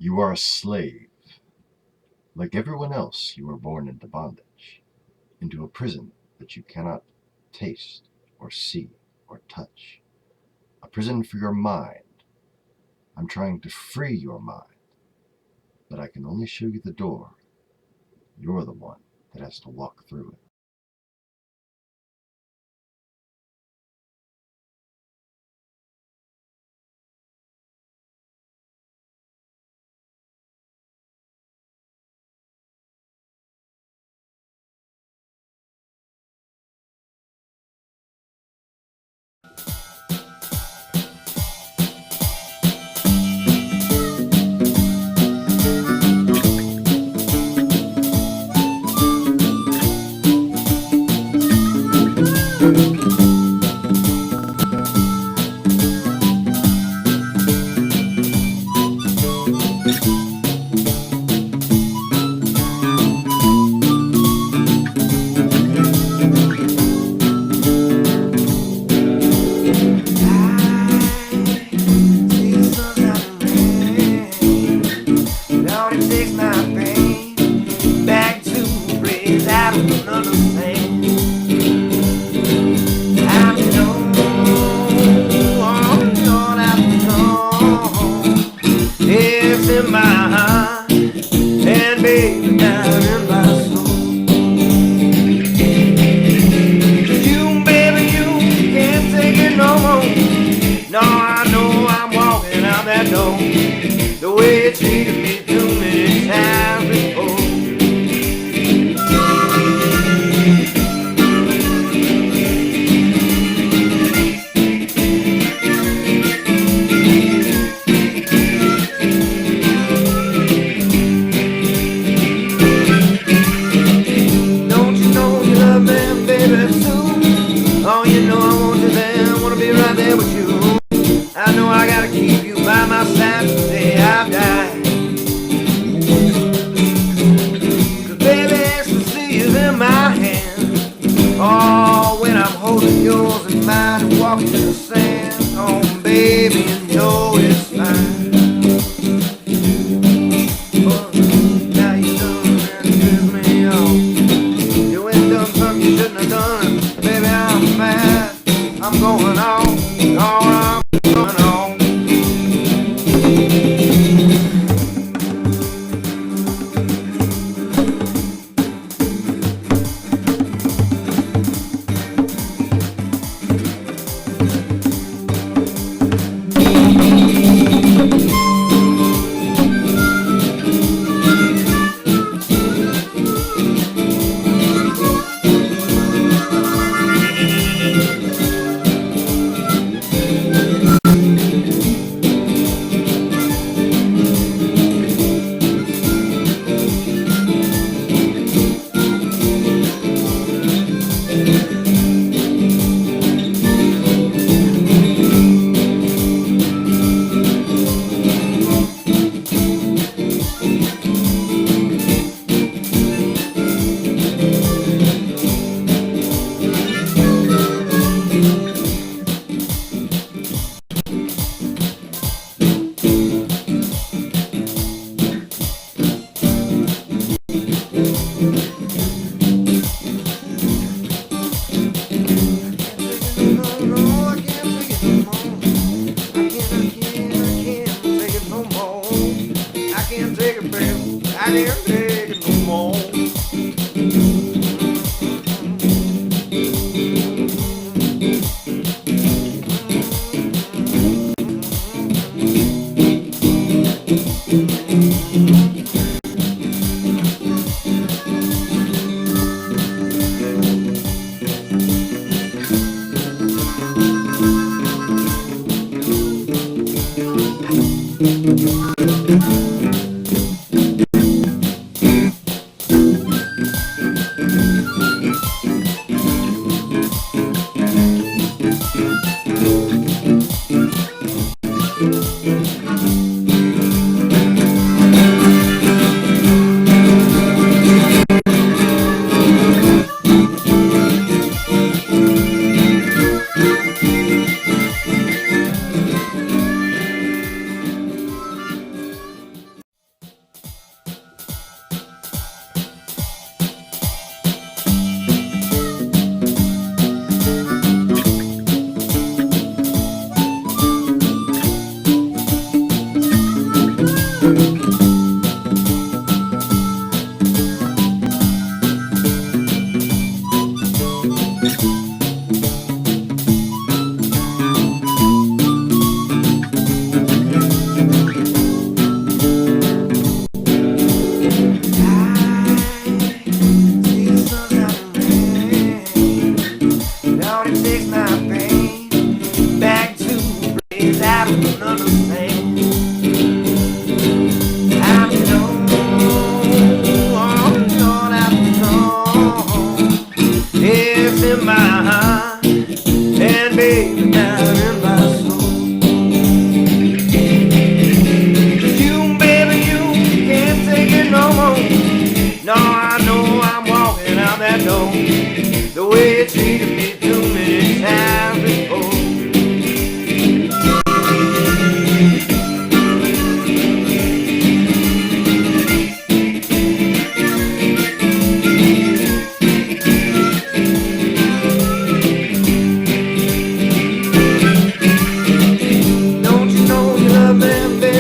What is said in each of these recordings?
You are a slave. Like everyone else, you were born into bondage, into a prison that you cannot taste or see or touch. A prison for your mind. I'm trying to free your mind, but I can only show you the door. You're the one that has to walk through it.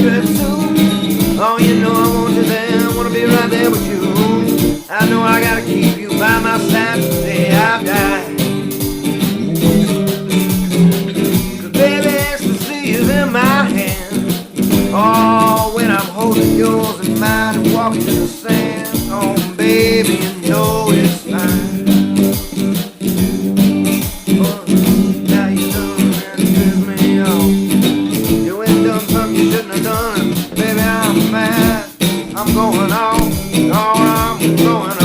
baby Sue. Oh, you know I want you there, I wanna be right there with you. I know I gotta keep you by my side till the day I die. Cause baby, ecstasy is in my hand. Oh, when I'm holding yours in mine and walking in the sand. Oh, baby, you know it's fine. Oh, now you done and piss me off. You ain't done something you shouldn't have done. Baby, I'm mad. I'm going on. Oh, I'm going on.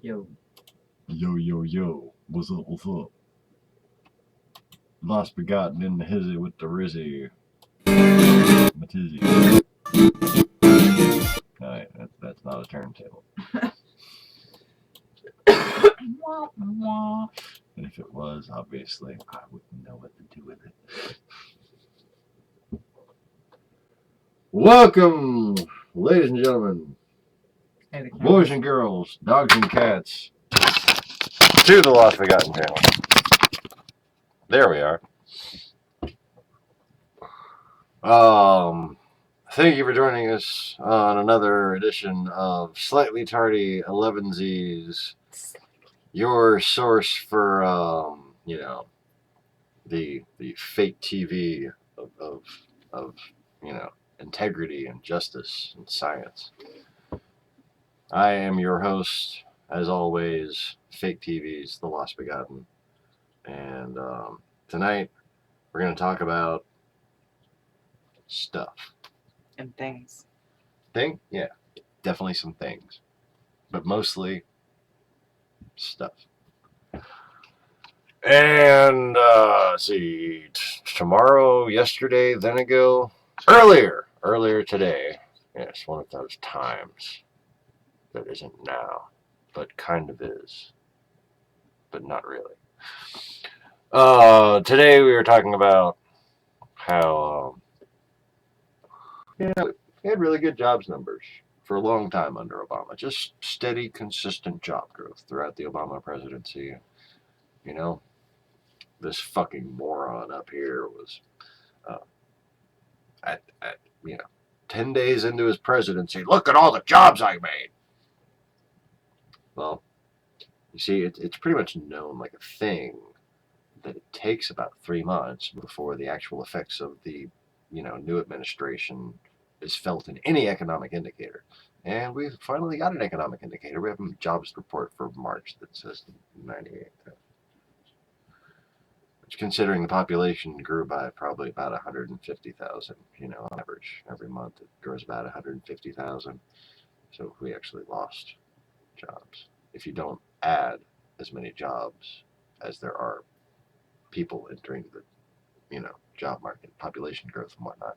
Yo. Yo, yo, yo. What's up, what's up? Lost Begotten in the hizzy with the rizzy. Matizzy. Alright, that's not a turntable. And if it was, obviously, I wouldn't know what to do with it. Welcome, ladies and gentlemen, Hey, boys and girls, dogs and cats, to the Lost Begotten channel. There we are. Thank you for joining us on another edition of Slightly Tardy 11Z's, your source for, the fake TV of integrity and justice and science. I am your host, as always, Fake TV's The Lost Begotten. And tonight, we're going to talk about stuff. And things. Yeah, definitely some things. But mostly stuff. And, let's see, tomorrow, yesterday, then ago, earlier today, yes, one of those times that isn't now, but kind of is, but not really. Today we were talking about how, we had really good jobs numbers for a long time under Obama. Just steady, consistent job growth throughout the Obama presidency. You know, this fucking moron up here was, at 10 days into his presidency, look at all the jobs I made. Well, you see, it's pretty much known like a thing that it takes about 3 months before the actual effects of the, new administration is felt in any economic indicator. And we've finally got an economic indicator. We have a jobs report for March that says 98. considering the population grew by probably about 150,000, on average every month it grows about 150,000. So we actually lost jobs. If you don't add as many jobs as there are people entering the, job market, population growth and whatnot,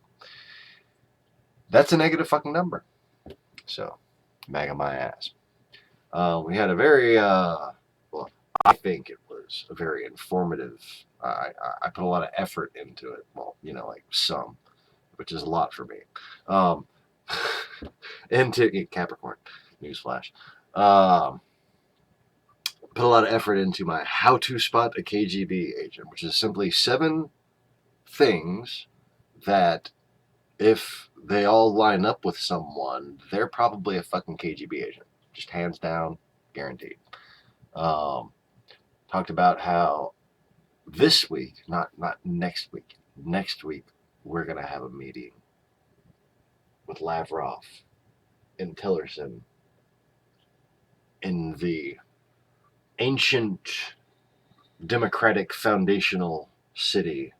that's a negative fucking number. So, MAGA my ass. We had a very, well, I think it was a very informative. I put a lot of effort into it. Well, like some, which is a lot for me. Into Capricorn, newsflash. Put a lot of effort into my how to spot a KGB agent, which is simply 7 things that if they all line up with someone, they're probably a fucking KGB agent. Just hands down, guaranteed. Talked about how this week, not next week, we're going to have a meeting with Lavrov and Tillerson in the ancient democratic foundational city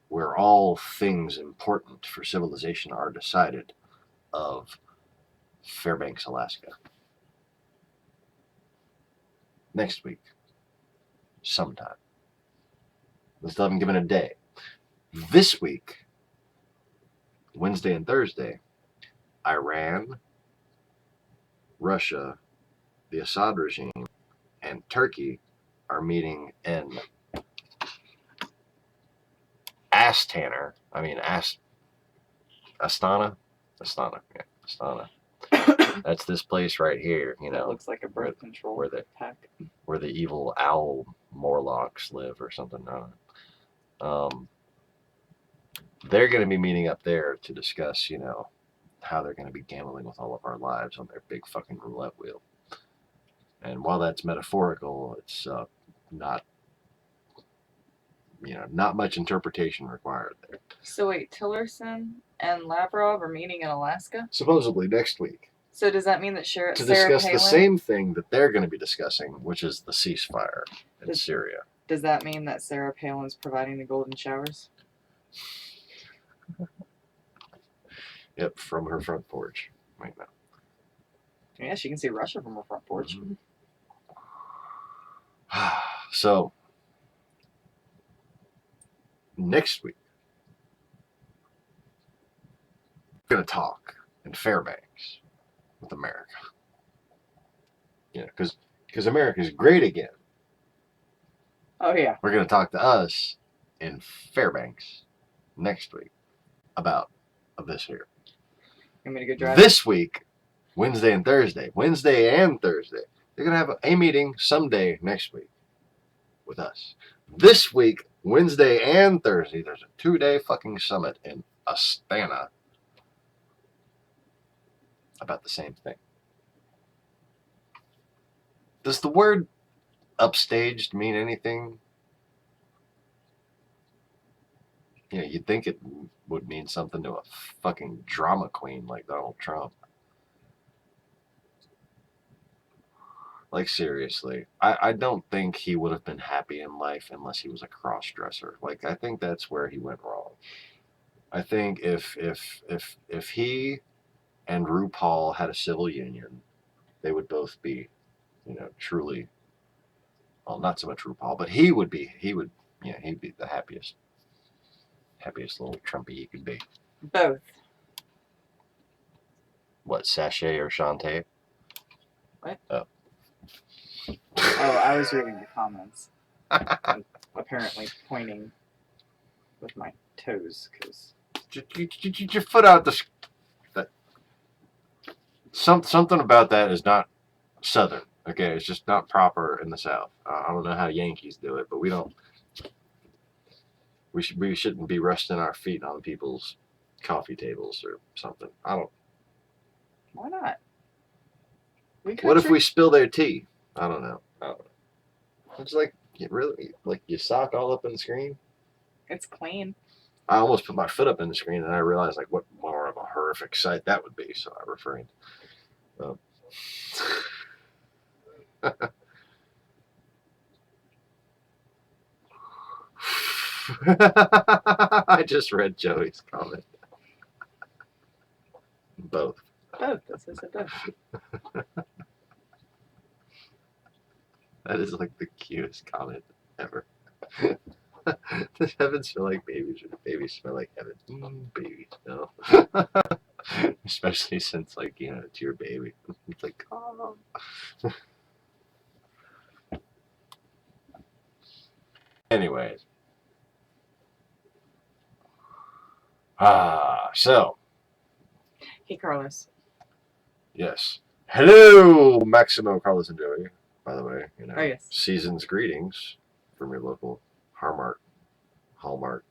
where all things important for civilization are decided, of Fairbanks, Alaska. Next week, sometime. We still haven't given a day. This week, Wednesday and Thursday, Iran, Russia, the Assad regime, and Turkey are meeting in Astana. Astana? Astana, yeah, Astana. That's this place right here, It looks like a birth control pack. Where the evil owl Morlocks live or something. They're going to be meeting up there to discuss, how they're going to be gambling with all of our lives on their big fucking roulette wheel. And while that's metaphorical, it's not much interpretation required there. So wait, Tillerson and Lavrov are meeting in Alaska? Supposedly next week. So does that mean that Sarah discuss Palin, the same thing that they're going to be discussing, which is the ceasefire in Syria. Does that mean that Sarah Palin's providing the golden showers? Yep, from her front porch right now. Yeah, she can see Russia from her front porch. Mm-hmm. So, next week, we're going to talk in Fairbanks with America. Because America's great again. Oh, yeah. We're going to talk to us in Fairbanks next week about this here. You want me to go drive? This week, Wednesday and Thursday, they're going to have a meeting someday next week with us. This week, Wednesday and Thursday, there's a 2-day fucking summit in Astana about the same thing. Does the word upstaged mean anything? You'd think it would mean something to a fucking drama queen like Donald Trump. Like, seriously, I don't think he would have been happy in life unless he was a cross-dresser. Like, I think that's where he went wrong. I think if he and RuPaul had a civil union, they would both be, truly, well, not so much RuPaul, but he'd be the happiest little Trumpy he could be. Both. What, Sashay or Shantae? What? Oh. Oh, I was reading the comments. I'm apparently pointing with my toes, because... Get your foot out the... Something about that is not Southern. Okay, it's just not proper in the South. I don't know how Yankees do it, but we don't... We shouldn't be resting our feet on people's coffee tables or something. I don't... Why not? What if we spill their tea? I don't know. It's like, you sock all up in the screen? It's clean. I almost put my foot up in the screen, and I realized, like, what more of a horrific sight that would be, so I refrained. I just read Joey's comment. Both. Both. That's what I said both. That is like the cutest comment ever. Does heaven smell like babies or do babies smell like heaven? Babies, no. Especially since, like, you know, it's your baby. It's like, oh. Anyways. So, Hey, Carlos. yes. Hello, Maximo, Carlos, and Joey. By the way, you know, Oh, yes. season's greetings from your local Hallmark, Harmark.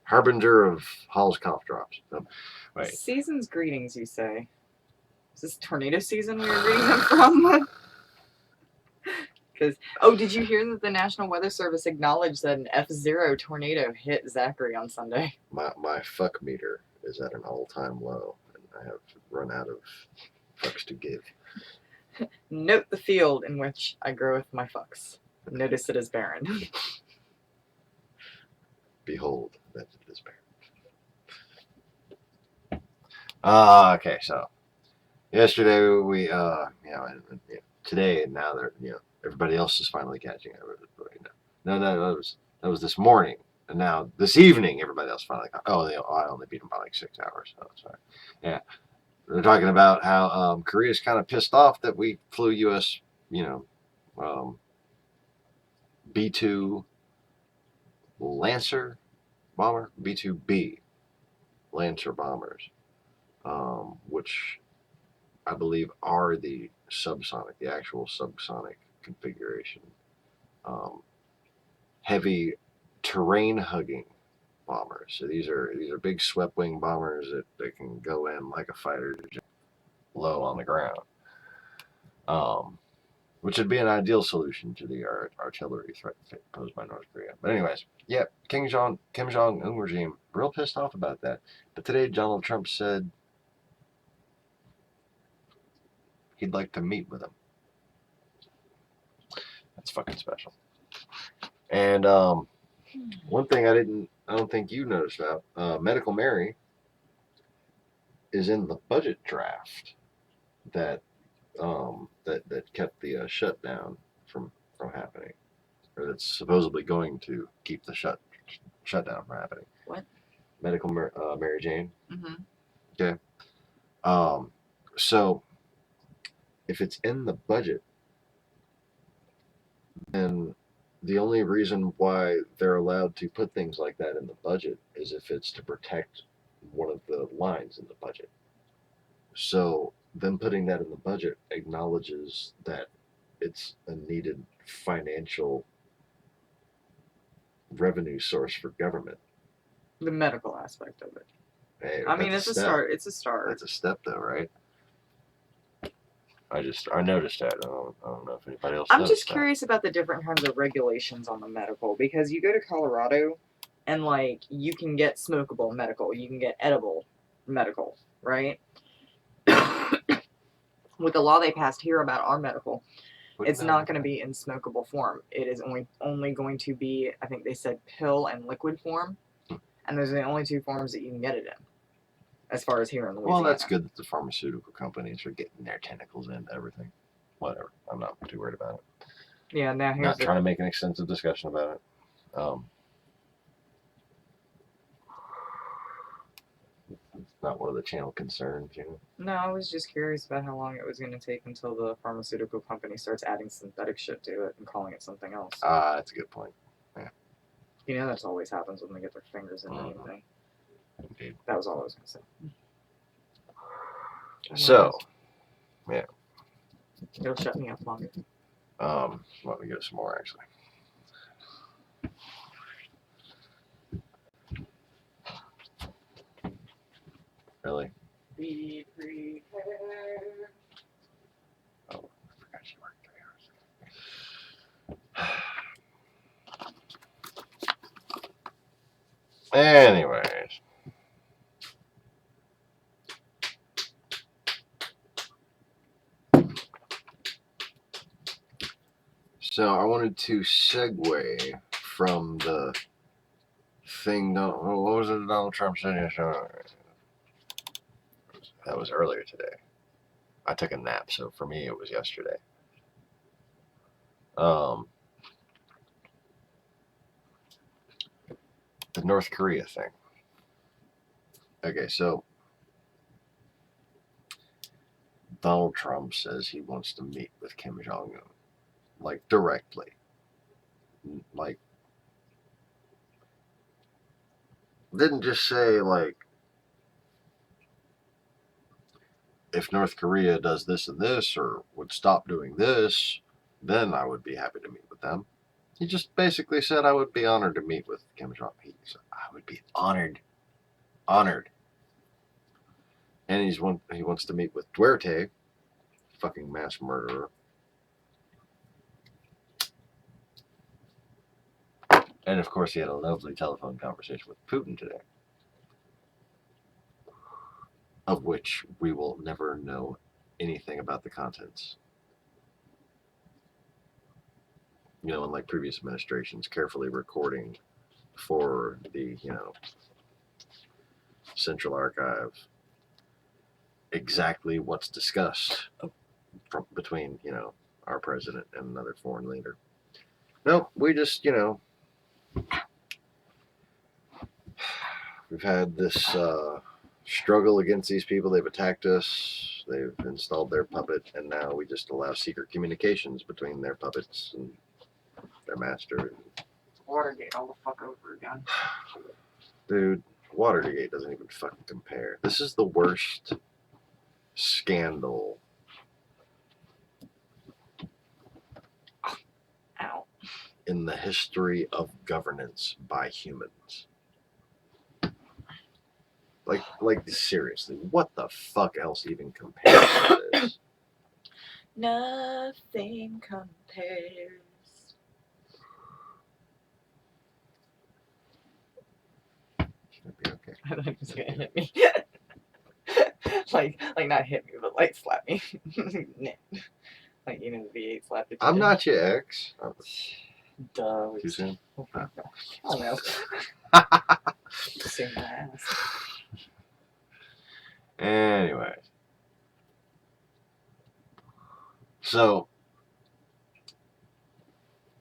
Harbinger of Hall's cough drops. Wait. Season's greetings, you say? Is this tornado season we were reading them from? Because did you hear that the National Weather Service acknowledged that an F0 tornado hit Zachary on Sunday? My fuck meter is at an all-time low, and I have run out of fucks to give. Note the field in which I groweth my fucks. Notice it is barren. Behold, that it is barren. Okay, so yesterday we, today and now they're, everybody else is finally catching up. No, that was this morning, and now this evening everybody else finally caught. I only beat them by like 6 hours. So sorry. Yeah, they're talking about how Korea's kind of pissed off that we flew U.S. B-2 Lancer bomber, B-2B Lancer bombers, which I believe are the actual subsonic configuration, heavy terrain hugging bombers. So these are big swept wing bombers that can go in like a fighter jet low on the ground, which would be an ideal solution to the artillery threat posed by North Korea. But anyways, yeah, Kim Jong-un regime real pissed off about that. But today Donald Trump said he'd like to meet with him. That's fucking special. And one thing I don't think you noticed about, Medical Mary is in the budget draft that kept the shutdown from happening, or that's supposedly going to keep the shutdown from happening. What? Medical Mary Jane. Mm-hmm. Okay. So if it's in the budget, then the only reason why they're allowed to put things like that in the budget is if it's to protect one of the lines in the budget. So them putting that in the budget acknowledges that it's a needed financial revenue source for government. The medical aspect of it. Hey, I mean, it's a start. It's a start. That's a step, though, right? I noticed that. I don't know if anybody else. I'm just curious about the different kinds of regulations on the medical, because you go to Colorado, and like you can get smokable medical, you can get edible medical, right? With the law they passed here about our medical, it's not going to be in smokable form. It is only going to be, I think they said, pill and liquid form, and those are the only two forms that you can get it in, as far as here in Louisiana. Well, that's good that the pharmaceutical companies are getting their tentacles into everything. Whatever. I'm not too worried about it. Yeah, now here's not trying to make an extensive discussion about it. It's not one of the channel concerns, you know. No, I was just curious about how long it was going to take until the pharmaceutical company starts adding synthetic shit to it and calling it something else. That's a good point. Yeah. You know, that's always happens when they get their fingers in anything. Indeed. That was all I was going to say. So, yeah. It'll shut me up longer. Let me go some more, actually. Really? Be prepared. Oh, I forgot you worked 3 hours. Anyways. So I wanted to segue from the thing. What was it Donald Trump said? That was earlier today. I took a nap, so for me it was yesterday. The North Korea thing. Okay, so Donald Trump says he wants to meet with Kim Jong-un, like directly. Like, didn't just say, like, if North Korea does this and this or would stop doing this, then I would be happy to meet with them. He just basically said I would be honored to meet with Kim Jong-un. He said, I would be honored. And he wants to meet with Duarte, fucking mass murderer. And of course, he had a lovely telephone conversation with Putin today, of which we will never know anything about the contents. You know, unlike previous administrations, carefully recording for the, Central Archive exactly what's discussed between, our president and another foreign leader. Nope, we just, we've had this struggle against these people. They've attacked us. They've installed their puppet, and now we just allow secret communications between their puppets and their master. Watergate all the fuck over again. Dude, Watergate doesn't even fucking compare. This is the worst scandal. Ow. In the history of governance by humans. Like seriously, what the fuck else even compares to this? Nothing compares. Should it be okay? I thought he was gonna hit me. like not hit me, but like slap me. Like the V8 slap. I'm not your ex. Duh. Too soon? I don't know. Sing my ass. Anyway. So,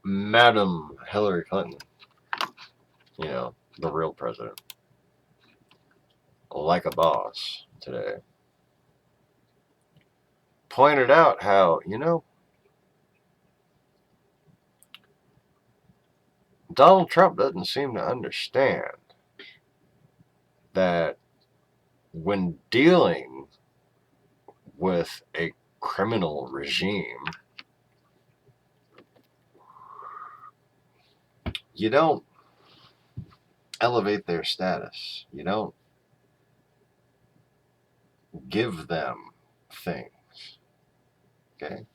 Madam Hillary Clinton, the real president, like a boss today, pointed out how, Donald Trump doesn't seem to understand that when dealing with a criminal regime, you don't elevate their status. You don't give them things. Okay?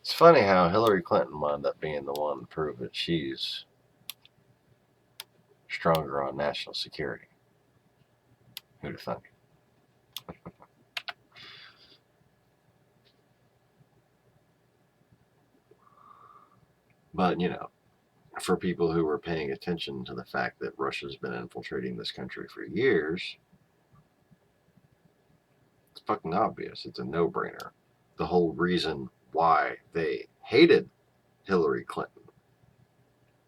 It's funny how Hillary Clinton wound up being the one to prove that she's stronger on national security. Who'd have thunk? But, for people who were paying attention to the fact that Russia's been infiltrating this country for years, it's fucking obvious. It's a no-brainer. The whole reason why they hated Hillary Clinton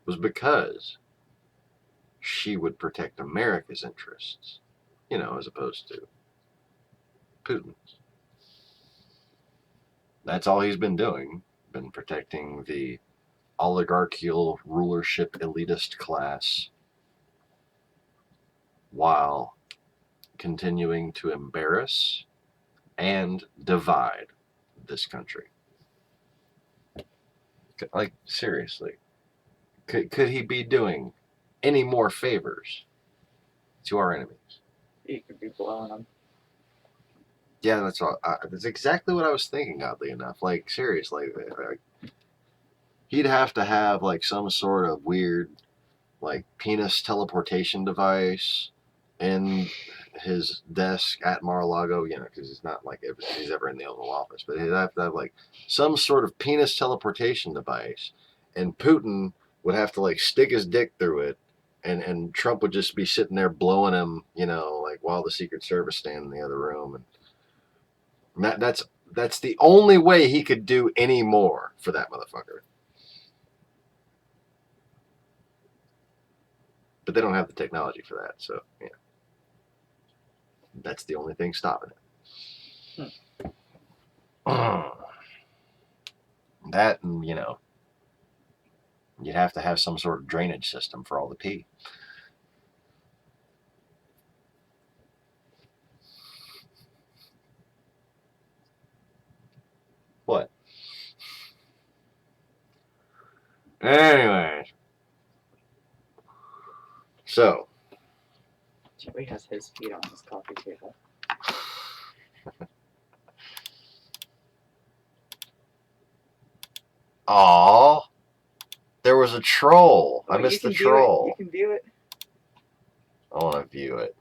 was because she would protect America's interests, as opposed to Putin's. That's all he's been doing, been protecting the oligarchical rulership elitist class while continuing to embarrass and divide this country. Like, seriously, could he be doing any more favors to our enemies? He could be blowing them. Yeah, that's exactly what I was thinking, oddly enough. Like, seriously, he'd have to have, like, some sort of weird, like, penis teleportation device in his desk at Mar-a-Lago, you know, because it's not like he's ever in the Oval Office, but he'd have to have like some sort of penis teleportation device, and Putin would have to like stick his dick through it, and Trump would just be sitting there blowing him, you know, like while the Secret Service stand in the other room, and that's the only way he could do any more for that motherfucker. But they don't have the technology for that, so yeah. That's the only thing stopping it. That, and, you know, you'd have to have some sort of drainage system for all the pee. What? Anyways. So. Joey has his feet on his coffee table. Aww. There was a troll. Well, I missed the troll. You can view it. I want to view it.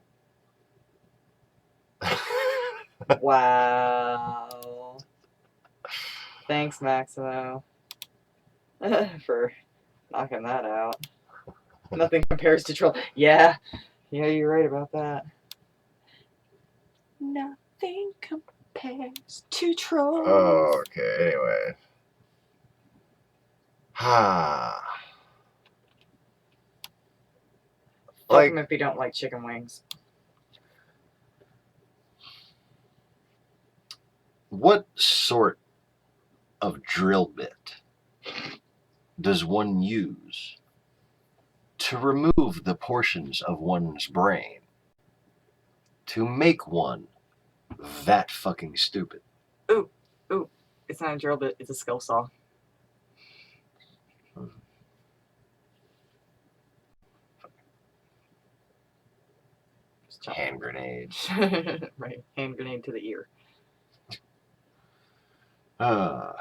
Wow. Thanks, Maximo, for knocking that out. Nothing compares to troll. Yeah, you're right about that. Nothing compares to trolls. Oh, okay, anyway. Fuck Like, him if you don't like chicken wings. what sort of drill bit does one use to remove the portions of one's brain to make one that fucking stupid? Ooh, it's not a drill bit, it's a skill saw. Hand grenade. Right, hand grenade to the ear. The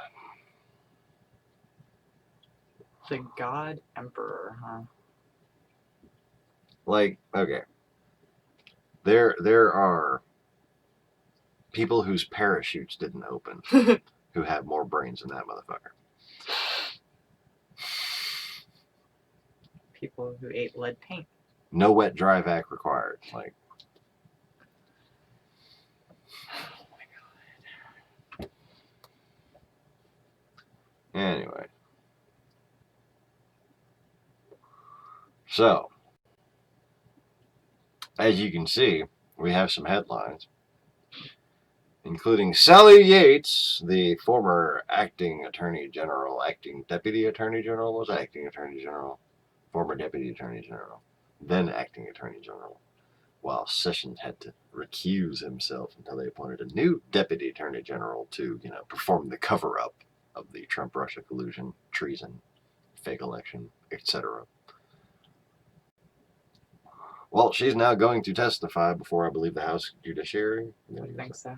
God Emperor, huh? Like, okay. There are people whose parachutes didn't open who have more brains than that motherfucker. People who ate lead paint. No wet dry vac required. Like, Oh my God. anyway. So, as you can see, we have some headlines, including Sally Yates, the former acting Attorney General, acting Deputy Attorney General, was acting Attorney General, former Deputy Attorney General, then acting Attorney General, while Sessions had to recuse himself until they appointed a new Deputy Attorney General to, you know, perform the cover-up of the Trump-Russia collusion, treason, fake election, etc. Well, she's now going to testify before, I believe, the House Judiciary. I think so.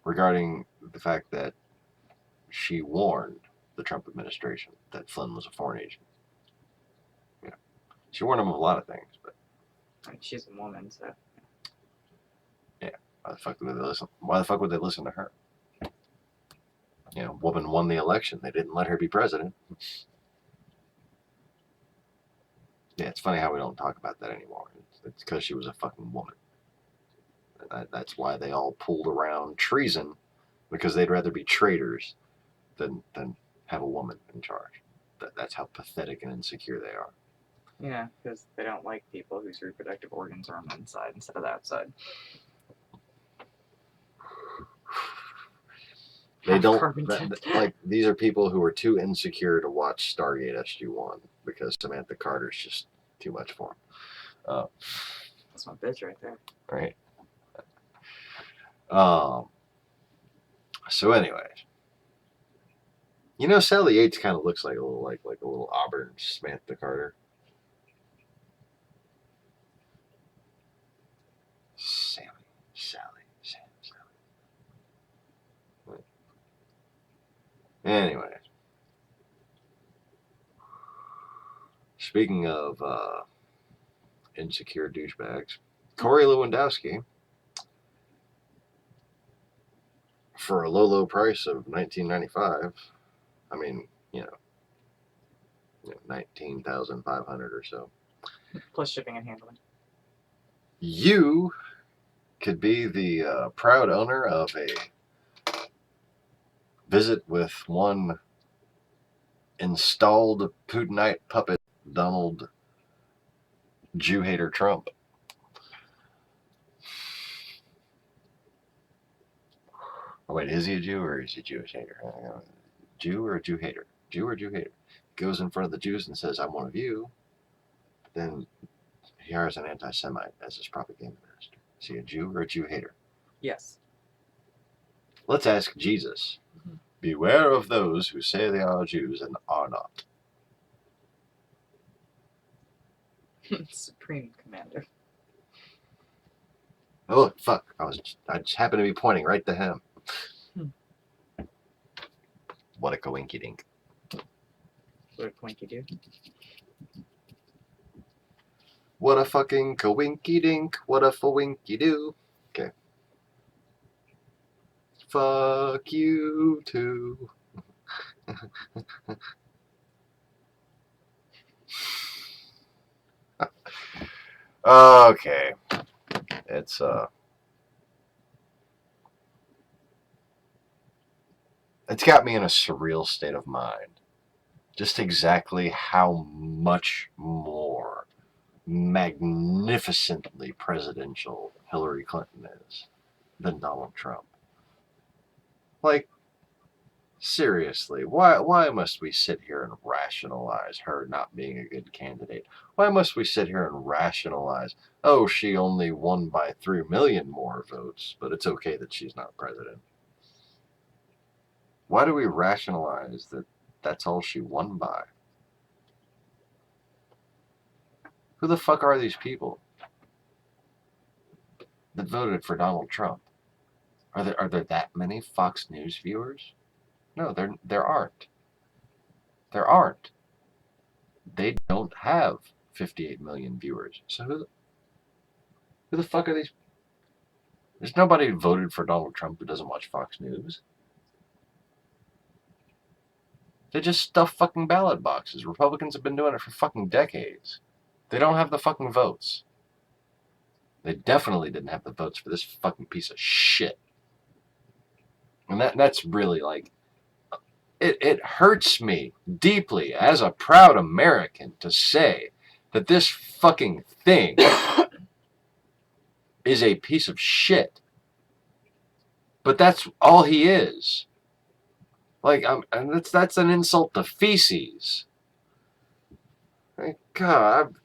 Regarding the fact that she warned the Trump administration that Flynn was a foreign agent. You know, she warned them of a lot of things, but I mean, she's a woman, so. yeah, why the fuck would they listen? Why the fuck would they listen to her? You know, woman won the election. They didn't let her be president. Yeah, it's funny how we don't talk about that anymore. It's because she was a fucking woman. That's why they all pulled around treason, because they'd rather be traitors than have a woman in charge. That's how pathetic and insecure they are. Yeah, because they don't like people whose reproductive organs are on the inside instead of the outside. They don't, like, these are people who are too insecure to watch Stargate SG-1 because Samantha Carter's just too much for them. That's my bitch right there. Right. So anyways, you know, Sally Yates kind of looks like a little Auburn Samantha Carter. Sally. Anyway, speaking of insecure douchebags. Corey Lewandowski, for a low price of $19.95, I mean, 19,500 or so. Plus shipping and handling. You could be the proud owner of a visit with one installed Putinite puppet, Donald Jew hater Trump. Oh, wait, is he a Jew or is he a Jewish hater? Jew or a Jew hater? Jew or Jew hater? Goes in front of the Jews and says, I'm one of you. Then he hires an anti-Semite as his propaganda minister. Is he a Jew or a Jew hater? Yes. Let's ask Jesus. Beware of those who say they are Jews and are not. Supreme Commander. Oh, fuck. I just happened to be pointing right to him. What a coinky dink. What a Twinkie do. What a fucking coinky dink. What a fawinky do. Okay. Fuck you too. Okay. It's got me in a surreal state of mind. Just exactly how much more magnificently presidential Hillary Clinton is than Donald Trump. Like, seriously, why must we sit here and rationalize her not being a good candidate? Why must we sit here and rationalize, oh, she only won by 3 million more votes, but it's okay that she's not president? Why do we rationalize that that's all she won by? Who the fuck are these people that voted for Donald Trump? Are there that many Fox News viewers? No, there aren't. There aren't. They don't have 58 million viewers. So who the fuck are these? There's nobody who voted for Donald Trump who doesn't watch Fox News. They just stuff fucking ballot boxes. Republicans have been doing it for fucking decades. They don't have the fucking votes. They definitely didn't have the votes for this fucking piece of shit. And that's really like, it hurts me deeply as a proud American to say that this fucking thing is a piece of shit. But that's all he is. Like, and that's an insult to feces. Like, God,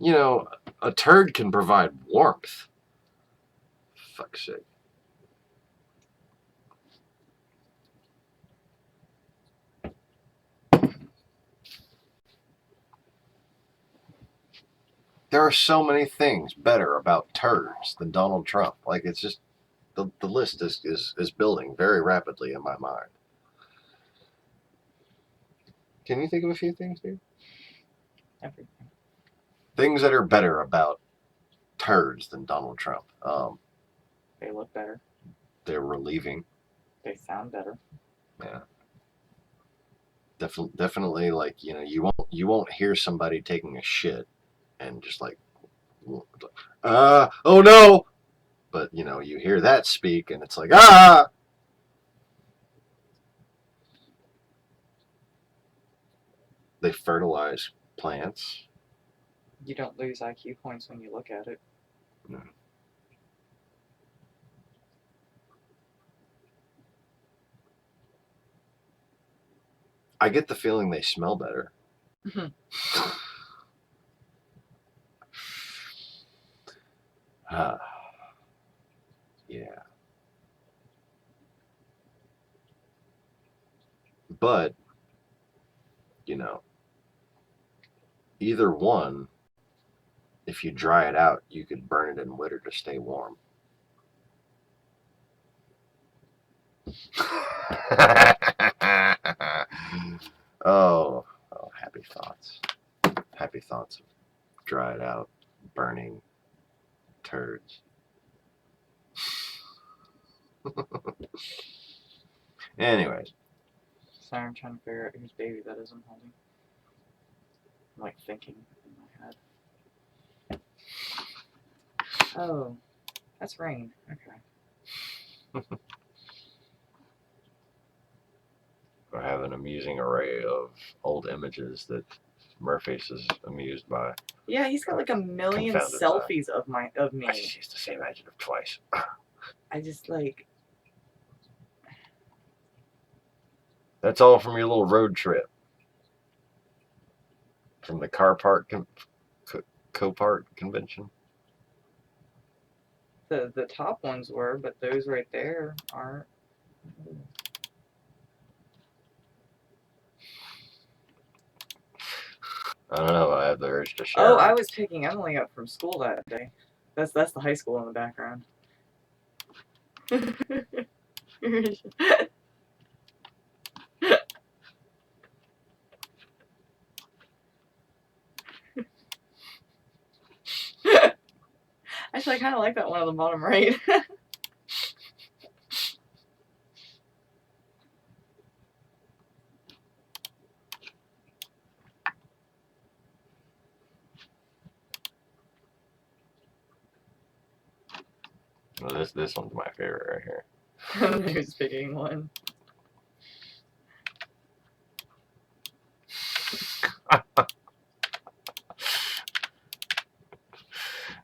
a turd can provide warmth. Fuck's sake. There are so many things better about turds than Donald Trump. Like, it's just, the list is building very rapidly in my mind. Can you think of a few things, dude? Everything. Things that are better about turds than Donald Trump. They look better. They're relieving. They sound better. Yeah. Definitely, like, you won't hear somebody taking a shit and just like, oh no, but you hear that speak and it's like, they fertilize plants. You don't lose IQ points when you look at it. No. I get the feeling they smell better. Yeah. But, either one, if you dry it out, you could burn it in winter to stay warm. oh, happy thoughts. Happy thoughts of dried out, burning turds. Anyways. Sorry, I'm trying to figure out whose baby that is I'm holding. I'm like thinking in my head. Oh, that's Rain. Okay. I have an amusing array of old images that Murphy's is amused by. Yeah, he's got like a million selfies of me. I just used the same adjective twice. I just like. That's all from your little road trip. From the car park Copart convention. The top ones were, but those right there aren't. I don't know. I have the urge to share. Oh, I was picking Emily up from school that day. That's the high school in the background. Actually, I kind of like that one on the bottom right. Well, this one's my favorite right here. Who's picking one?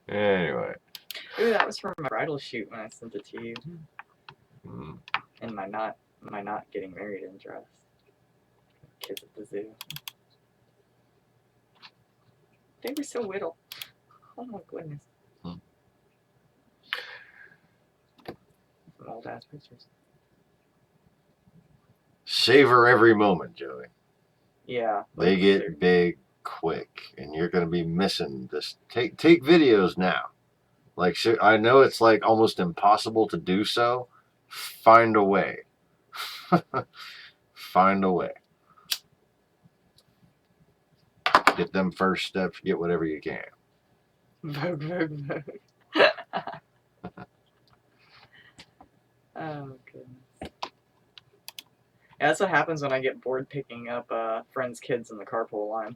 Anyway. Ooh, that was from my bridal shoot when I sent it to you. Mm. And my not getting married in dress. Kids at the zoo. They were so little. Oh my goodness. Hmm. Some old ass pictures. Savor every moment, Joey. Yeah. They get big quick, and you're going to be missing this. Take videos now. Like, I know it's like almost impossible to do so. Find a way. Find a way. Get them first steps. Get whatever you can. Vogue. Oh goodness. Yeah, that's what happens when I get bored picking up friends' kids in the carpool line.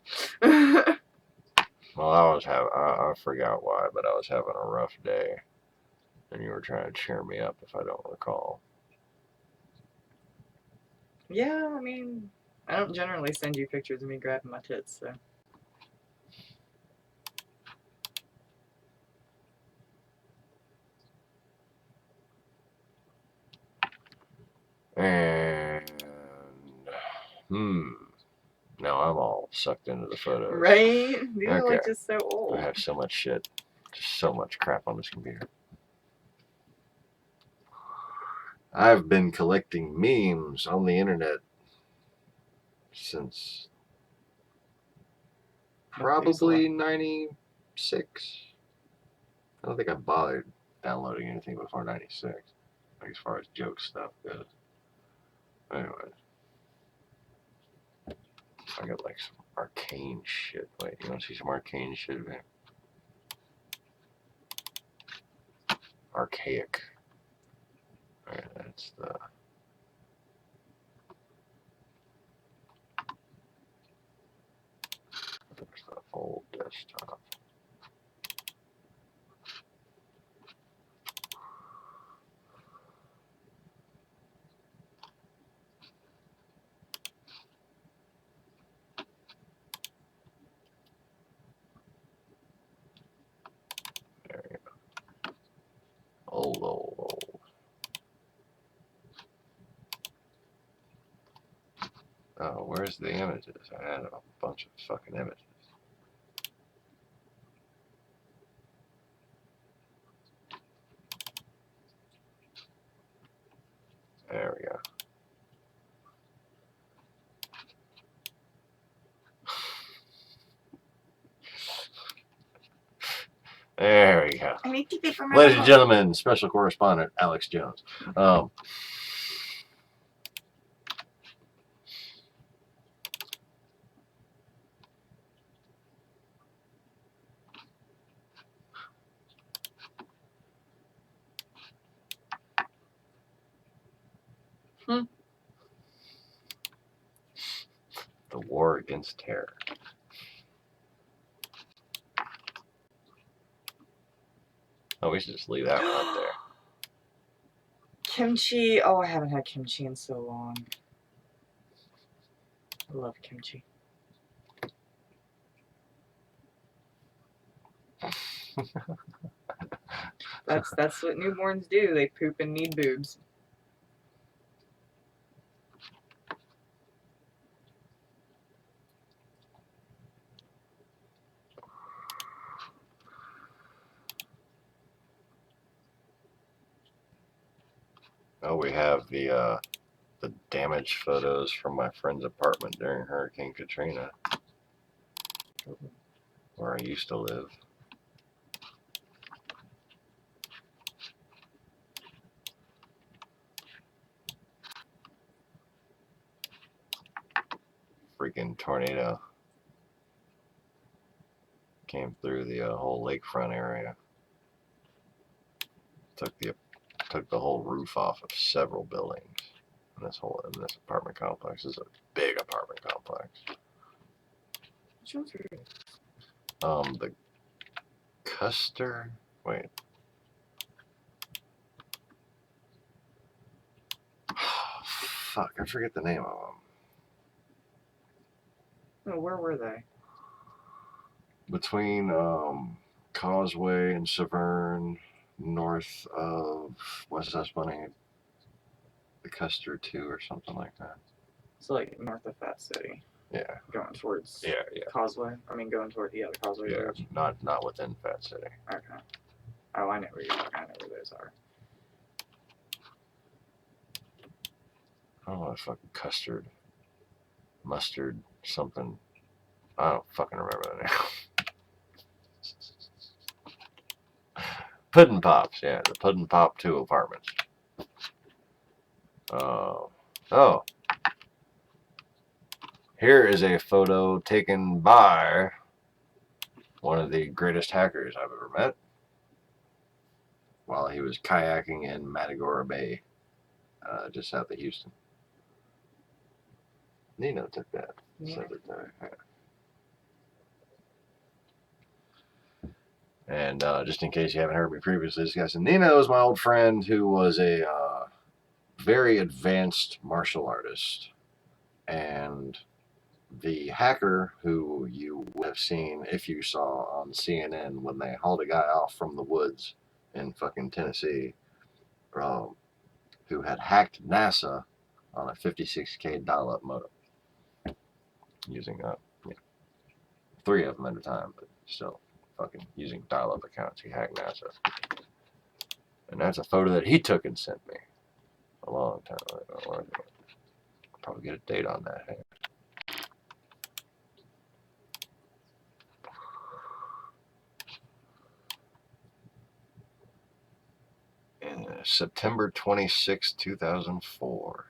Well, I forgot why, but I was having a rough day, and you were trying to cheer me up, if I don't recall. Yeah, I mean, I don't generally send you pictures of me grabbing my tits, so. And now I'm all sucked into the photos. Right? These are like just so old. I have so much shit, just so much crap on this computer. I've been collecting memes on the internet since probably 96. I don't think I bothered downloading anything before 96, like as far as joke stuff goes. Anyway, I got like some arcane shit. Wait, you want to see some arcane shit, man? Archaic. Alright, that's the... There's the old desktop. There you go. Old. Oh, where's the images? I had a bunch of fucking images. There we go. There we go. I need to be for my Ladies and gentlemen, special correspondent Alex Jones. against terror. Oh, we should just leave that one up there. Kimchi. Oh, I haven't had kimchi in so long. I love kimchi. That's what newborns do. They poop and need boobs. Oh, we have the damaged photos from my friend's apartment during Hurricane Katrina, where I used to live. Freaking tornado came through the whole lakefront area. Took the whole roof off of several buildings in this apartment complex. This is a big apartment complex. Which one's yours? The Custer. Wait. Fuck, I forget the name of them. Oh, where were they? Between Causeway and Severn, north of West Esplanade, the Custer 2 or something like that. So like north of Fat City. Yeah. Going towards Yeah. Causeway. I mean, going toward the Causeway Bridge. Not within Fat City. Okay. Oh, I know where you're talking. I know where those are. I don't know what fucking custard, mustard, something. I don't fucking remember the name. Puddin' Pops, yeah, the Puddin' Pop 2 apartments. Oh. Here is a photo taken by one of the greatest hackers I've ever met while he was kayaking in Matagorda Bay, just south of Houston. Nino took that. Yeah. And just in case you haven't heard me previously, this guy said, Nino is my old friend who was a very advanced martial artist. And the hacker who you would have seen if you saw on CNN when they hauled a guy off from the woods in fucking Tennessee, who had hacked NASA on a 56K dial-up modem using 3 of them at a time, but still fucking using dial-up accounts. He hacked NASA. And that's a photo that he took and sent me a long time ago. I'll probably get a date on that. Hey? September 26, 2004.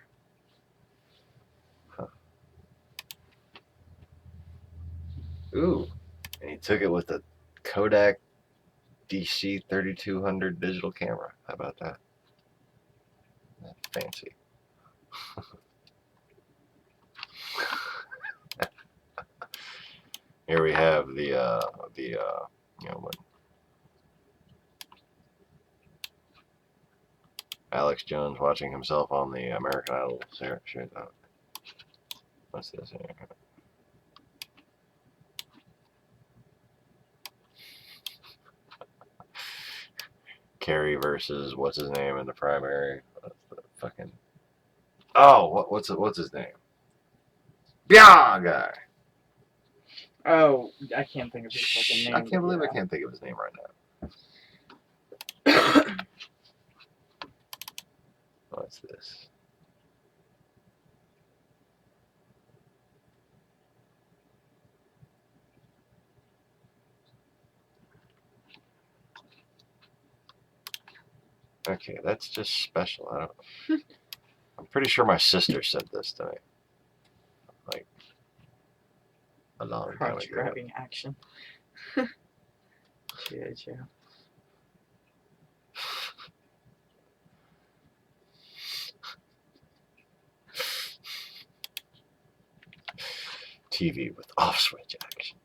Huh. Ooh. And he took it with a Kodak DC 3200 digital camera. How about that? That's fancy. Here we have the when Alex Jones watching himself on the American Idol. What's this here? Kerry versus what's his name in the primary? That's the fucking. Oh, what's his name? Yeah, guy. Oh, I can't think of his fucking name. I can't believe I can't think of his name right now. What's this? Okay, that's just special. I don't. I'm pretty sure my sister sent this to me. Like a long time Crotch ago. grabbing action. G.I. Joe. TV with off switch action.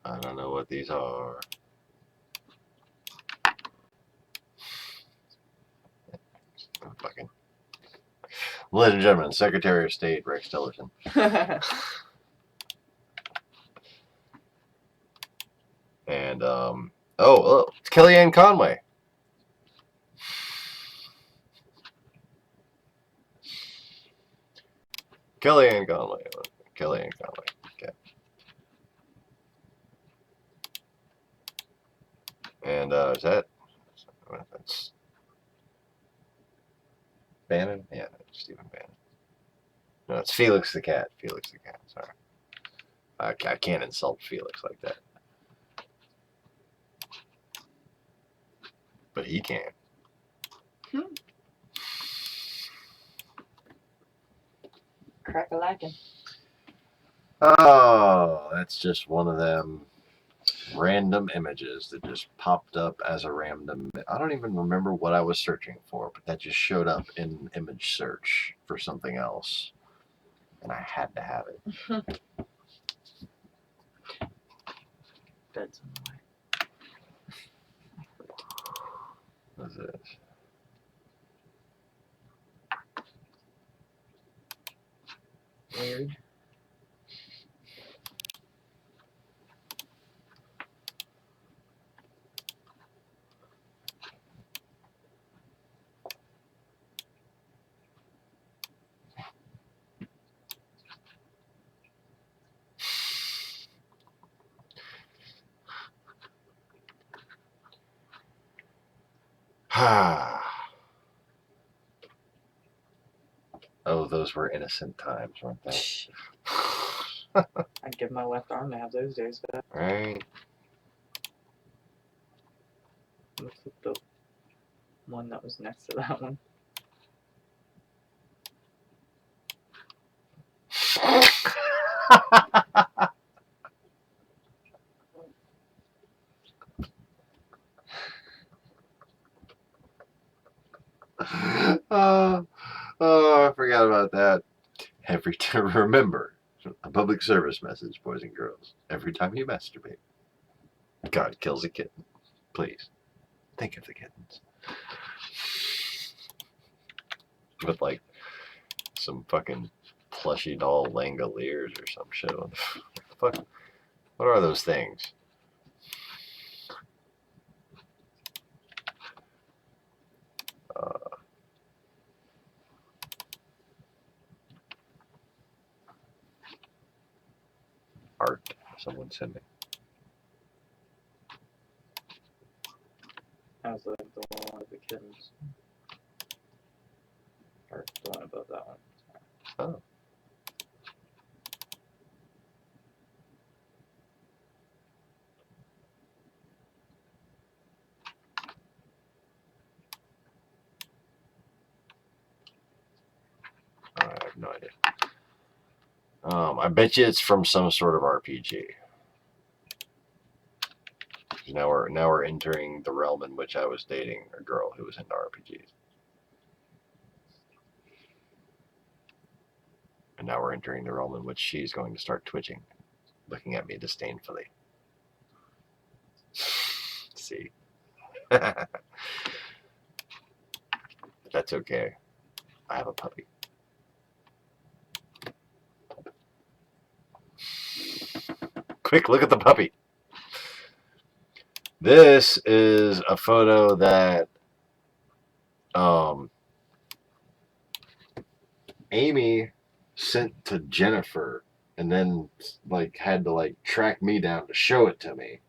I don't know what these are. Fucking. Ladies and gentlemen, Secretary of State Rex Tillerson. And it's Kellyanne Conway. Kellyanne Conway. Kellyanne Conway. Okay. And is that? That's Bannon? Yeah, Stephen Bannon. No, it's Felix the Cat. Felix the Cat. Sorry. I can't insult Felix like that. But he can. Crack-a-lackin'. Oh, that's just one of them random images that just popped up as a random. I don't even remember what I was searching for, but that just showed up in image search for something else. And I had to have it. That's why. What's this? Weird. Oh, those were innocent times, weren't they? I'd give my left arm to have those days back. Right? Let's look at the one that was next to that one. Oh, I forgot about that. Remember, a public service message, boys and girls. Every time you masturbate, God kills a kitten. Please, think of the kittens. With like some fucking plushy doll Langoliers or some shit. What the fuck? What are those things? Art. Someone send me. I was like the one with the kittens. Or the one above that one. Oh. I have no idea. I bet you it's from some sort of RPG. Now we're entering the realm in which I was dating a girl who was into RPGs. And now we're entering the realm in which she's going to start twitching, looking at me disdainfully. See? That's okay. I have a puppy. Quick, look at the puppy. This is a photo that Amy sent to Jennifer and then like had to like track me down to show it to me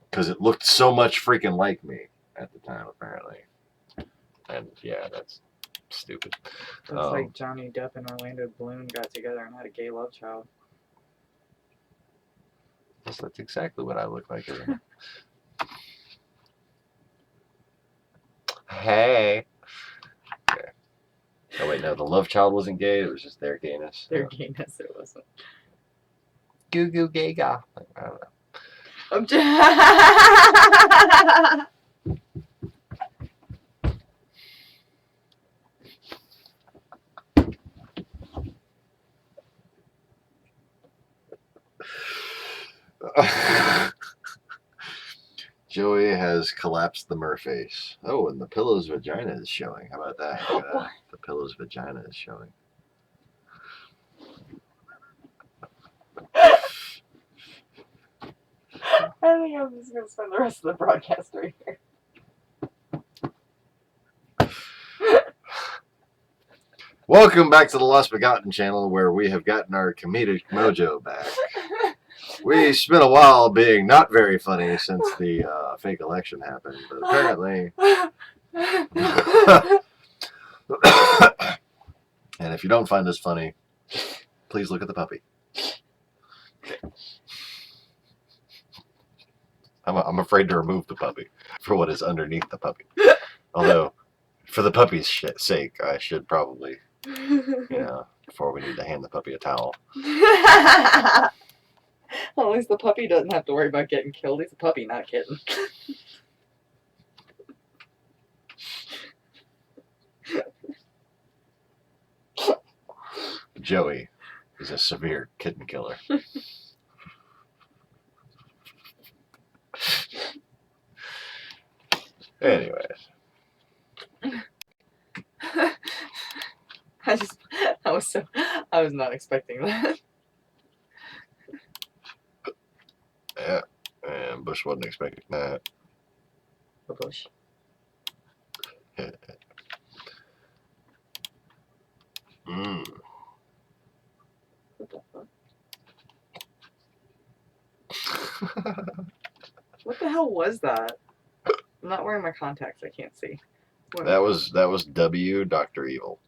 because it looked so much freaking like me at the time, apparently. And yeah, that's stupid. That's like Johnny Depp and Orlando Bloom got together and had a gay love child. That's exactly what I look like. Hey. Okay. Oh wait, no, the love child wasn't gay. It was just their gayness. Their gayness, it wasn't. Goo goo gaga. I don't know. Joey has collapsed the merface. Oh, and the pillow's vagina is showing. How about that? Look at that. The pillow's vagina is showing. I think I'm just gonna spend the rest of the broadcast right here. Welcome back to the Lost Begotten channel, where we have gotten our comedic mojo back. We spent a while being not very funny since the fake election happened, but apparently... And if you don't find this funny, please look at the puppy. I'm afraid to remove the puppy for what is underneath the puppy. Although, for the puppy's sake, I should probably, before we need to hand the puppy a towel. Well, at least the puppy doesn't have to worry about getting killed. He's a puppy, not a kitten. Joey is a severe kitten killer. Anyways. I was not expecting that. Yeah, and Bush wasn't expecting that. The bush. What the fuck? What the hell was that? I'm not wearing my contacts. I can't see. That was W, Dr. Evil.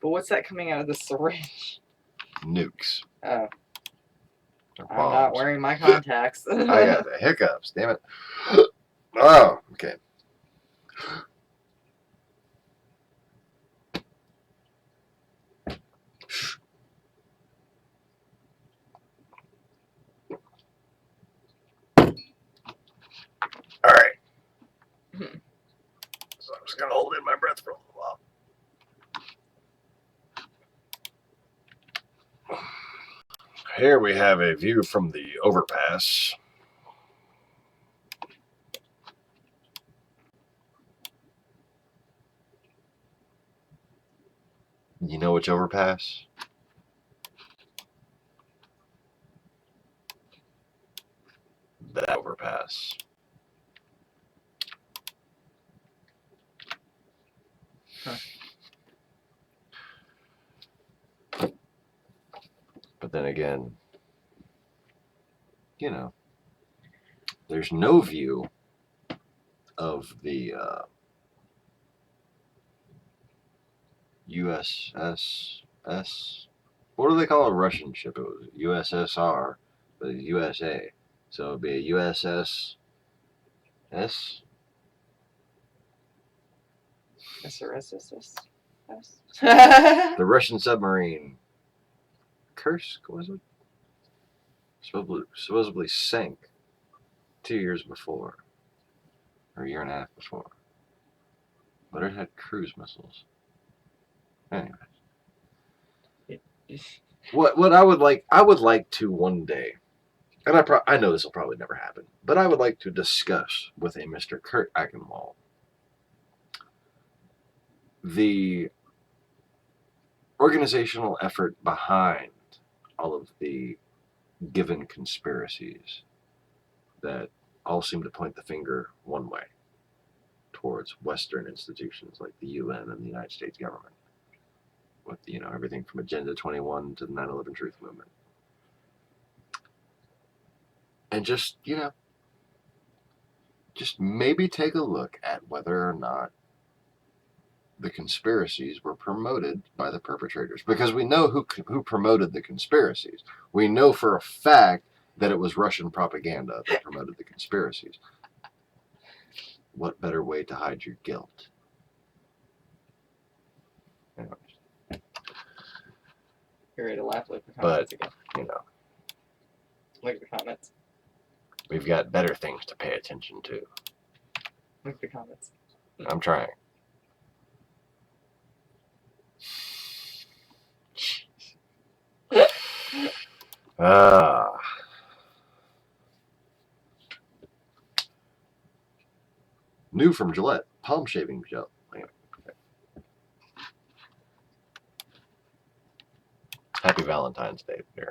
But what's that coming out of the syringe? Nukes. Oh. Or I'm not bombs. wearing my contacts. I got the hiccups, damn it. Oh, okay. All right. So I'm just gonna hold in my breath for a little while. Here we have a view from the overpass. You know which overpass? That overpass. Huh. But then again, there's no view of the USS. What do they call a Russian ship? It was USSR, but it's USA. So it'd be a USS S. The Russian submarine Kursk, was it? Supposedly sank 2 years before, or a year and a half before. But it had cruise missiles. Anyway. What I would like to one day, and I know this will probably never happen, but I would like to discuss with a Mr. Kurt Ackenwall the organizational effort behind all of the given conspiracies that all seem to point the finger one way towards Western institutions like the UN and the United States government. With everything from Agenda 21 to the 9/11 Truth Movement, and just maybe take a look at whether or not the conspiracies were promoted by the perpetrators, because we know who promoted the conspiracies. We know for a fact that it was Russian propaganda that promoted the conspiracies. What better way to hide your guilt? Anyways. You're ready to laugh like the comments again. But, Like the comments. We've got better things to pay attention to. Like the comments. I'm trying. New from Gillette, palm shaving gel. Happy Valentine's Day, dear.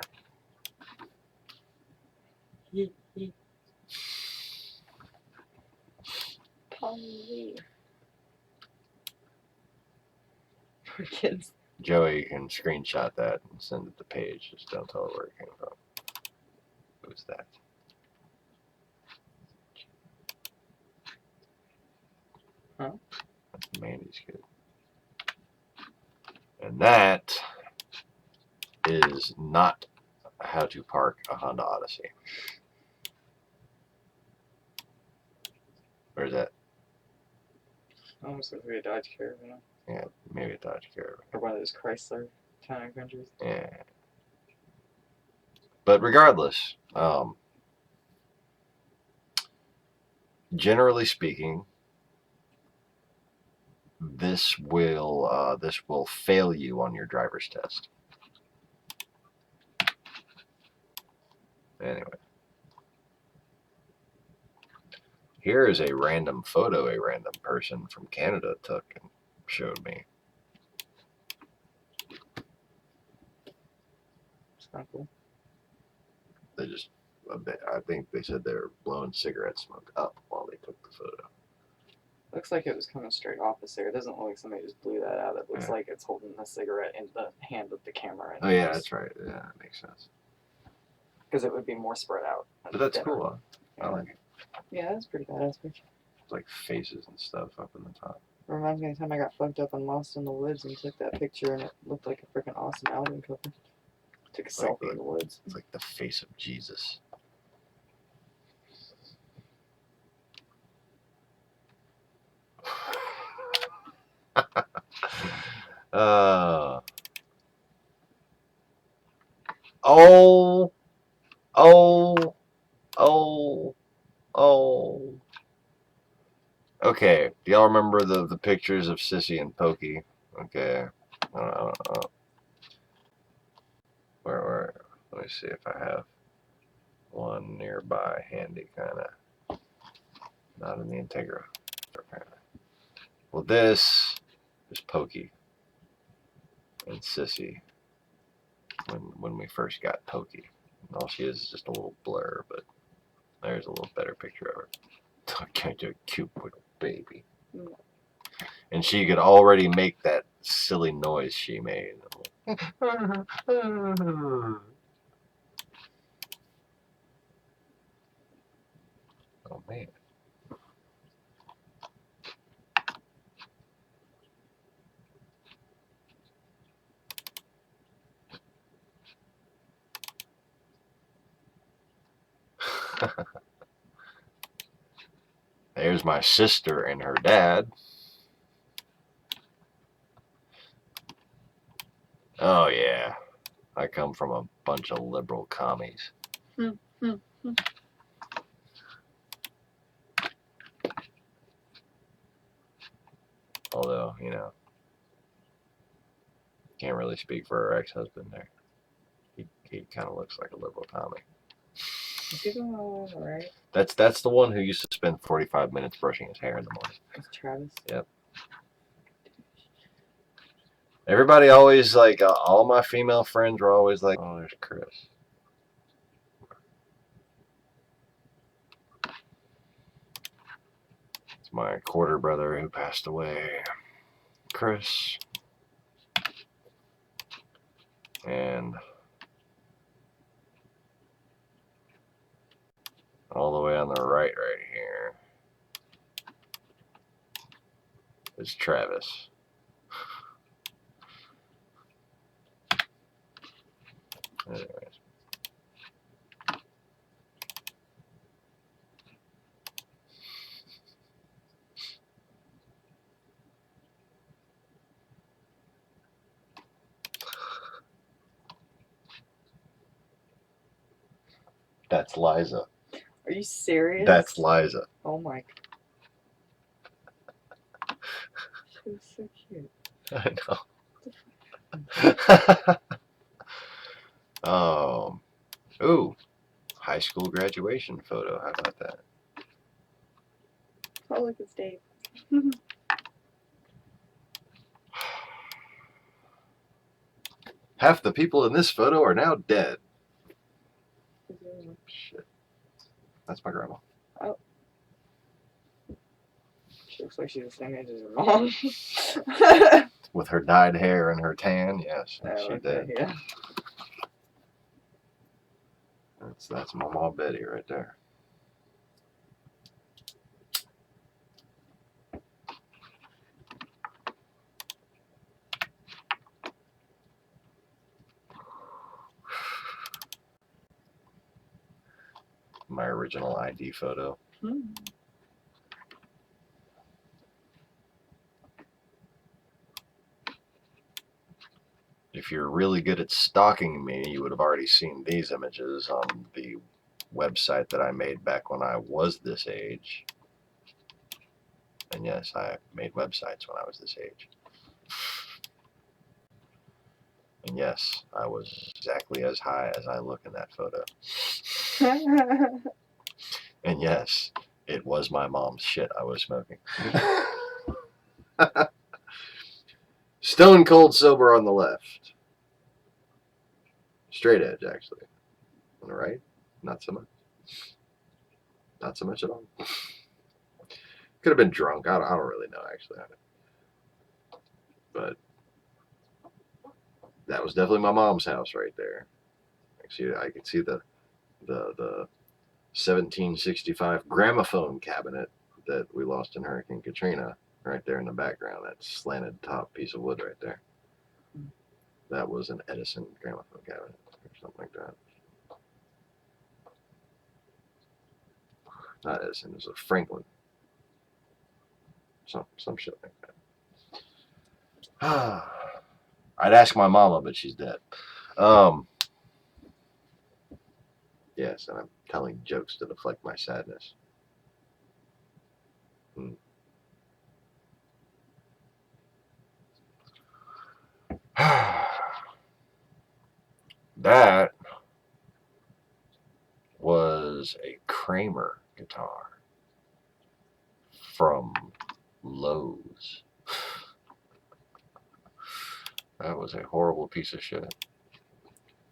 For kids. Joey can screenshot that and send it to Paige. Just don't tell her where it came from. Who's that? Huh? That's Mandy's kid. And that is not how to park a Honda Odyssey. Where's that? Almost looks like a Dodge Caravan. Yeah, maybe a Dodge Caravan. Or one of those Chrysler Town and Countries. Yeah. But regardless, generally speaking, this will fail you on your driver's test. Anyway, here is a random photo a random person from Canada took and showed me. It's kind of cool. They just, I think they said they were blowing cigarette smoke up while they took the photo. Looks like it was coming straight off the cigarette. It doesn't look like somebody just blew that out. It looks like it's holding the cigarette in the hand with the camera. Oh yeah, that's right. Yeah, that makes sense. Because it would be more spread out. But that's cool. Huh? Yeah. I like it. Yeah, that's pretty badass picture. It's like faces and stuff up in the top. Reminds me of the time I got fucked up and lost in the woods and took that picture and it looked like a freaking awesome album cover. Took a selfie in the woods. It's like the face of Jesus. Oh. Okay, do y'all remember the pictures of Sissy and Pokey? Okay. Where? Let me see if I have one nearby, handy, kind of. Not in the Integra, apparently. Well, this is Pokey and Sissy when we first got Pokey. All she is just a little blur, but there's a little better picture of her. Okay, a cute little baby. And she could already make that silly noise she made. Oh, man. There's my sister and her dad. Oh, yeah. I come from a bunch of liberal commies. Although, you know, can't really speak for her ex-husband there. He kind of looks like a liberal commie. Right. That's the one who used to spend 45 minutes brushing his hair in the morning. It's Travis. Yep. Everybody always, like, all my female friends were always like, oh, there's Chris. It's my quarter brother who passed away, Chris. And all the way on the right here is Travis. Anyways. That's Liza. Are Are you serious? That's Liza. Oh my. She was so cute. I know. Ooh, high school graduation photo. How about that? Oh, look, it's Dave. Half the people in this photo are now dead. Shit. That's my grandma. Oh. She looks like she's the same age as her mom. With her dyed hair and her tan, yes, Oh, she okay, did. yeah. That's my mom Betty right there. My original ID photo. If you're really good at stalking me, you would have already seen these images on the website that I made back when I was this age. And yes, I made websites when I was this age. And yes, I was exactly as high as I look in that photo. And yes, it was my mom's shit I was smoking. Stone cold sober on the left. Straight edge, actually. On the right, not so much. Not so much at all. Could have been drunk. I don't really know, actually. But that was definitely my mom's house right there. I could see the 1765 gramophone cabinet that we lost in Hurricane Katrina right there in the background. That slanted top piece of wood right there. That was an Edison gramophone cabinet or something like that. Not Edison, it was a Franklin. Some shit like that. I'd ask my mama, but she's dead. Yes, and I'm telling jokes to deflect my sadness. That was a Kramer guitar from Lowe's. That was a horrible piece of shit.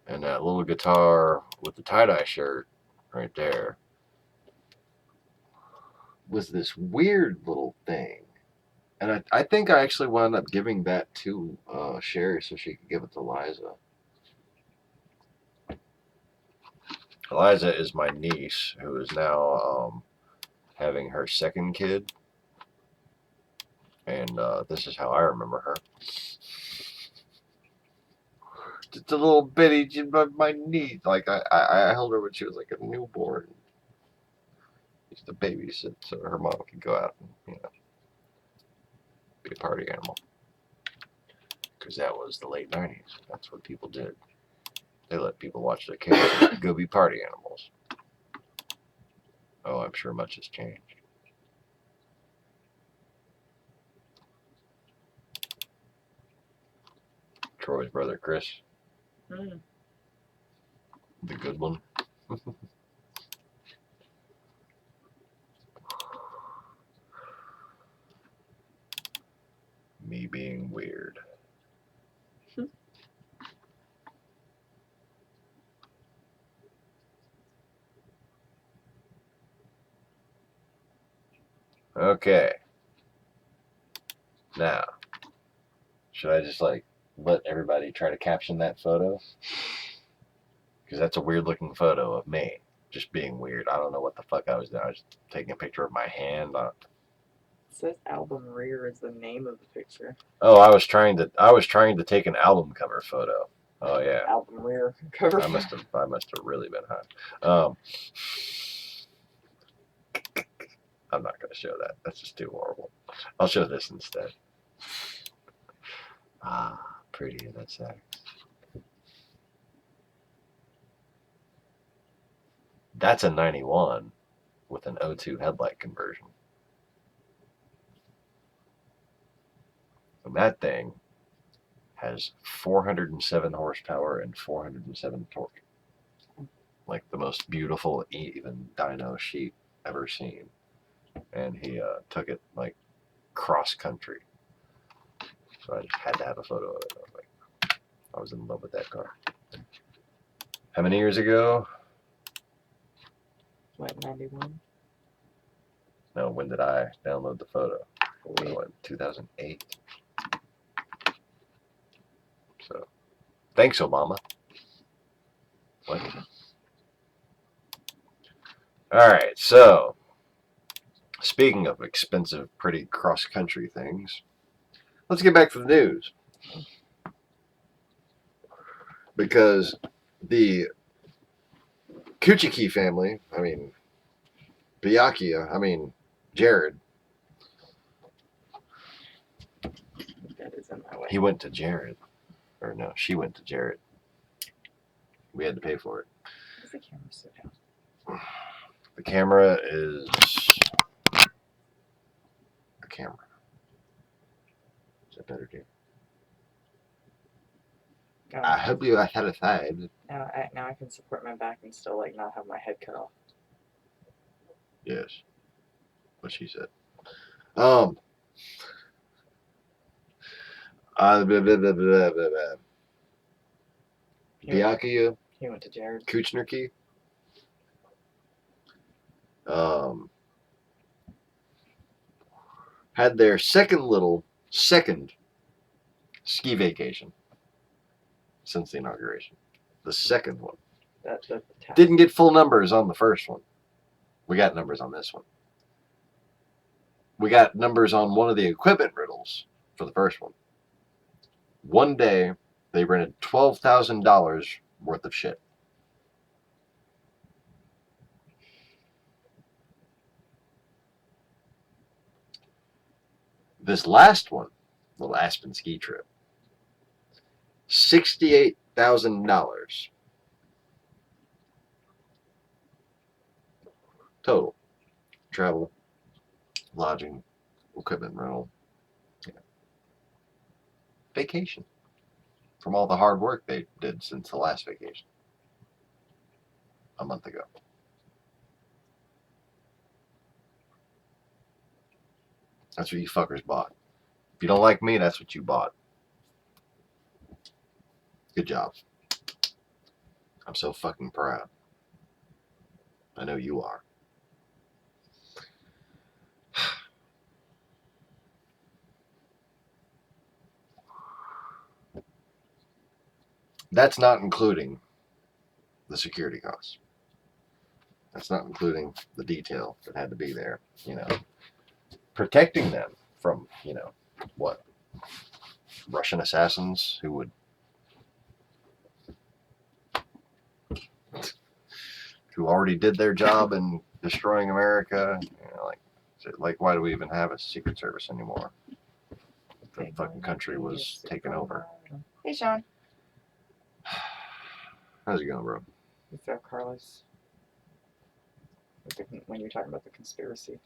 And that little guitar with the tie-dye shirt right there was this weird little thing. And I think I actually wound up giving that to Sherry so she could give it to Liza. Liza is my niece who is now having her second kid. And this is how I remember her. Just a little bitty, my niece. Like, I held her when she was like a newborn. Used to babysit so her mom could go out and, be a party animal. Because that was the late 90s. That's what people did. They let people watch their kids go be party animals. Oh, I'm sure much has changed. Troy's brother, Chris. The good one. Me being weird. Okay. Now, should I just like let everybody try to caption that photo? Because that's a weird looking photo of me just being weird. I don't know what the fuck I was doing. I was taking a picture of my hand. It says album rear is the name of the picture. Oh, I was trying to take an album cover photo. Oh yeah. Album rear cover. I must have really been high. I'm not going to show that. That's just too horrible. I'll show this instead. Ah, pretty in that sax. That's a 91. with an O2 headlight conversion. And that thing has 407 horsepower and 407 torque. Like the most beautiful, even dyno sheet ever seen. And he took it like cross country. So I just had to have a photo of it. I was in love with that car. How many years ago? What, 91? No, when did I download the photo? Wait. 2008. So, thanks, Obama. What? All right, so speaking of expensive, pretty cross-country things, let's get back to the news. Because the Kuchiki family, Jared, That is in my way. he went to Jared. Or no, she went to Jared. We had to pay for it. Where's the camera sit down? The camera is a camera. Is that better, dear? Oh, I hope you had a side. now I can support my back and still like not have my head cut off. Yes. What she said. Byakuya He went to Jared. Kuchnerki. Had their second ski vacation since the inauguration. The second one. Didn't get full numbers on the first one. We got numbers on this one. We got numbers on one of the equipment rentals for the first one. One day, they rented $12,000 worth of shit. This last one, the Aspen ski trip, $68,000 total. Travel, lodging, equipment rental, vacation. From all the hard work they did since the last vacation. A month ago. That's what you fuckers bought. If you don't like me, that's what you bought. Good job. I'm so fucking proud. I know you are. That's not including the security costs. That's not including the detail that had to be there, protecting them from, what? Russian assassins who already did their job in destroying America. Why do we even have a Secret Service anymore? The fucking country was taken over. Hey, Sean. How's it going, bro? What's up, Carlos? When you're talking about the conspiracy.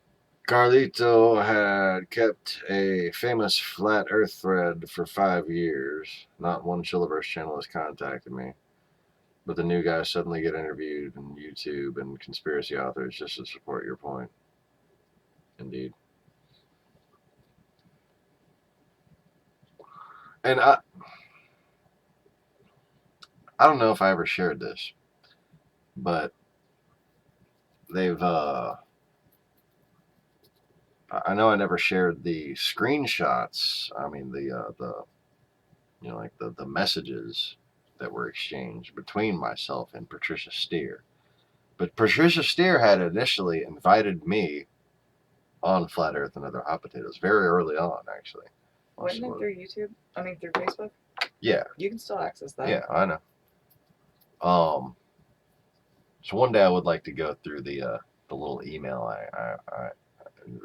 Carlito had kept a famous flat earth thread for 5 years. Not one Chillaverse channel has contacted me. But the new guys suddenly get interviewed on YouTube and conspiracy authors just to support your point. Indeed. And I don't know if I ever shared this, but they've I know I never shared the screenshots. The messages that were exchanged between myself and Patricia Steer. But Patricia Steer had initially invited me on Flat Earth and Other Hot Potatoes very early on, actually. Wasn't it through YouTube? Through Facebook? Yeah. You can still access that. Yeah, I know. So one day I would like to go through the little email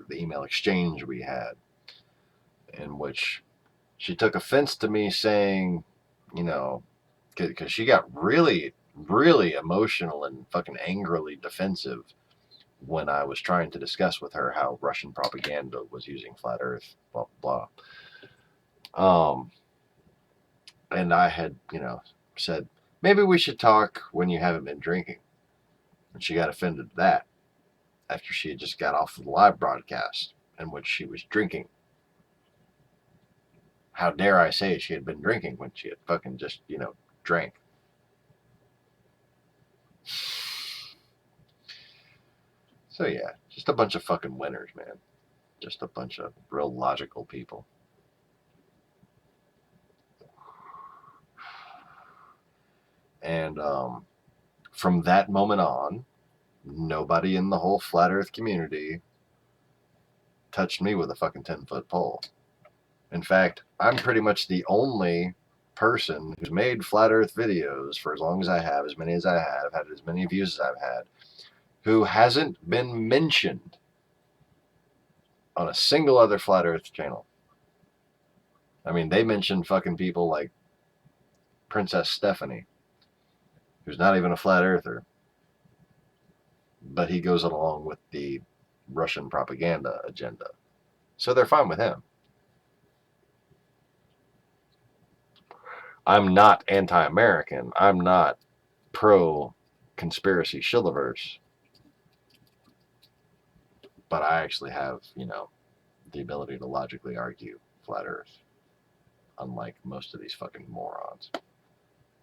the email exchange we had, in which she took offense to me saying, because she got really, really emotional and fucking angrily defensive when I was trying to discuss with her how Russian propaganda was using flat Earth, blah blah blah. And I had, said maybe we should talk when you haven't been drinking, and she got offended at that after she had just got off of the live broadcast in which she was drinking. How dare I say she had been drinking when she had fucking just, drank. So yeah, just a bunch of fucking winners, man. Just a bunch of real logical people. And from that moment on, nobody in the whole flat Earth community touched me with a fucking 10-foot pole. In fact, I'm pretty much the only person who's made flat Earth videos for as long as I have, as many as I have, had as many views as I've had, who hasn't been mentioned on a single other flat Earth channel. I mean, they mentioned fucking people like Princess Stephanie, who's not even a flat earther, but he goes along with the Russian propaganda agenda. So they're fine with him. I'm not anti-American. I'm not pro-conspiracy shilliverse. But I actually have, the ability to logically argue flat Earth, unlike most of these fucking morons.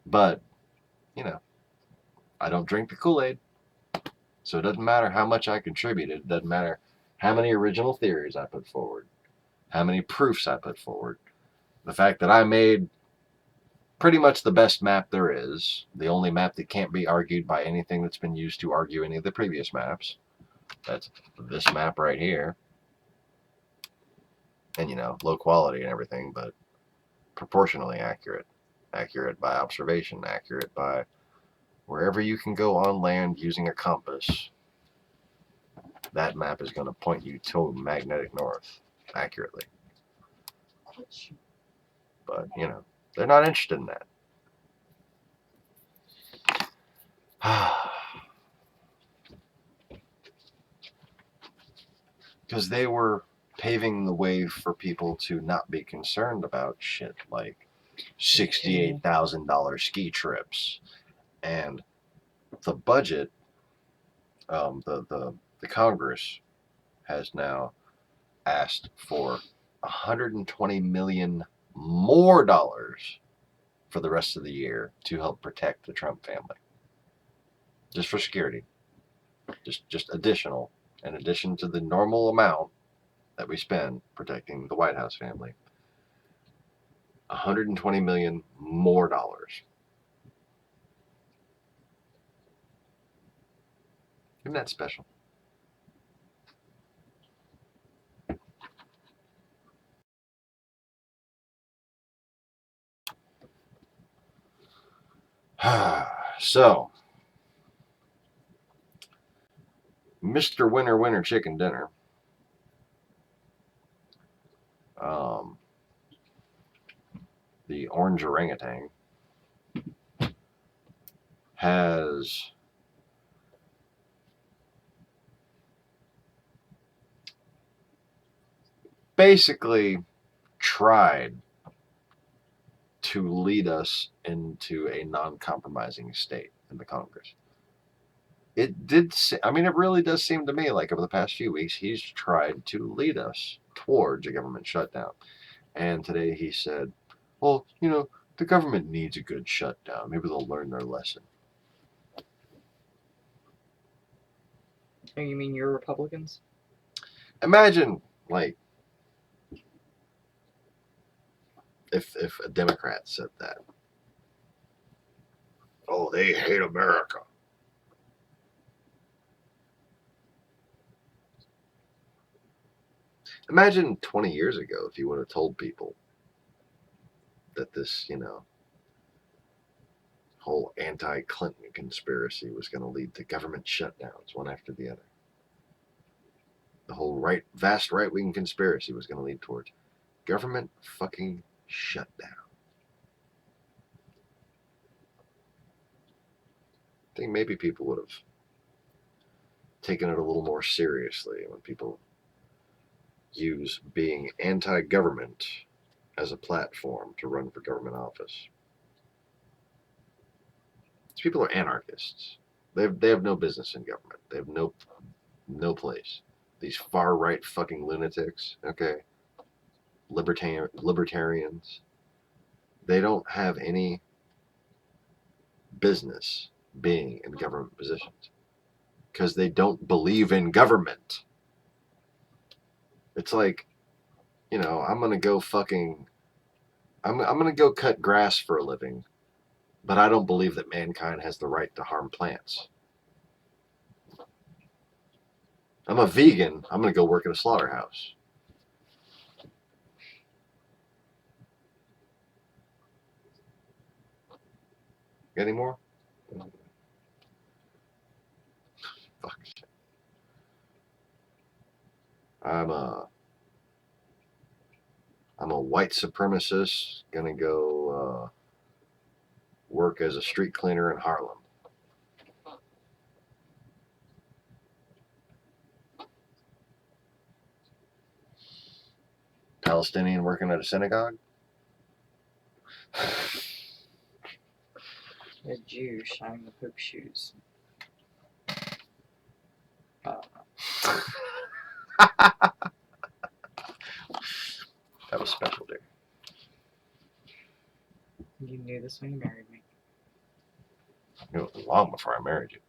But, I don't drink the Kool-Aid. So it doesn't matter how much I contributed. It doesn't matter how many original theories I put forward, how many proofs I put forward. The fact that I made pretty much the best map there is, the only map that can't be argued by anything that's been used to argue any of the previous maps. That's this map right here. And, low quality and everything, but proportionally accurate. Accurate by observation, accurate by wherever you can go on land using a compass. That map is going to point you to magnetic north accurately. But, they're not interested in that. Because they were paving the way for people to not be concerned about shit like $68,000 ski trips. And the budget, the Congress has now asked for $120 million more dollars for the rest of the year to help protect the Trump family. Just for security. Just additional, in addition to the normal amount that we spend protecting the White House family. $120 million more dollars. Isn't that special? So, Mr. Winner Winner Chicken Dinner the orange orangutan has basically tried to lead us into a non-compromising state in the Congress. It really does seem to me like over the past few weeks, he's tried to lead us towards a government shutdown. And today he said, well, the government needs a good shutdown. Maybe they'll learn their lesson. Oh, you mean your Republicans? Imagine, like, if a Democrat said that. Oh, they hate America. Imagine 20 years ago if you would have told people that this, whole anti-Clinton conspiracy was going to lead to government shutdowns one after the other. The whole vast right-wing conspiracy was going to lead towards government fucking shutdown. I think maybe people would have taken it a little more seriously when people use being anti-government as a platform to run for government office. These people are anarchists. They have no business in government. They have no place. These far-right fucking lunatics, okay? Libertarians. They don't have any business being in government positions because they don't believe in government. It's like, you know, I'm gonna go cut grass for a living, but I don't believe that mankind has the right to harm plants. I'm a vegan. I'm gonna go work at a slaughterhouse. Got any more? Fuck. I'm a white supremacist. Gonna go work as a street cleaner in Harlem. Palestinian working at a synagogue. A Jew shining the Pope's shoes. That was special, dude. You knew this when you married me. I knew it long before I married you.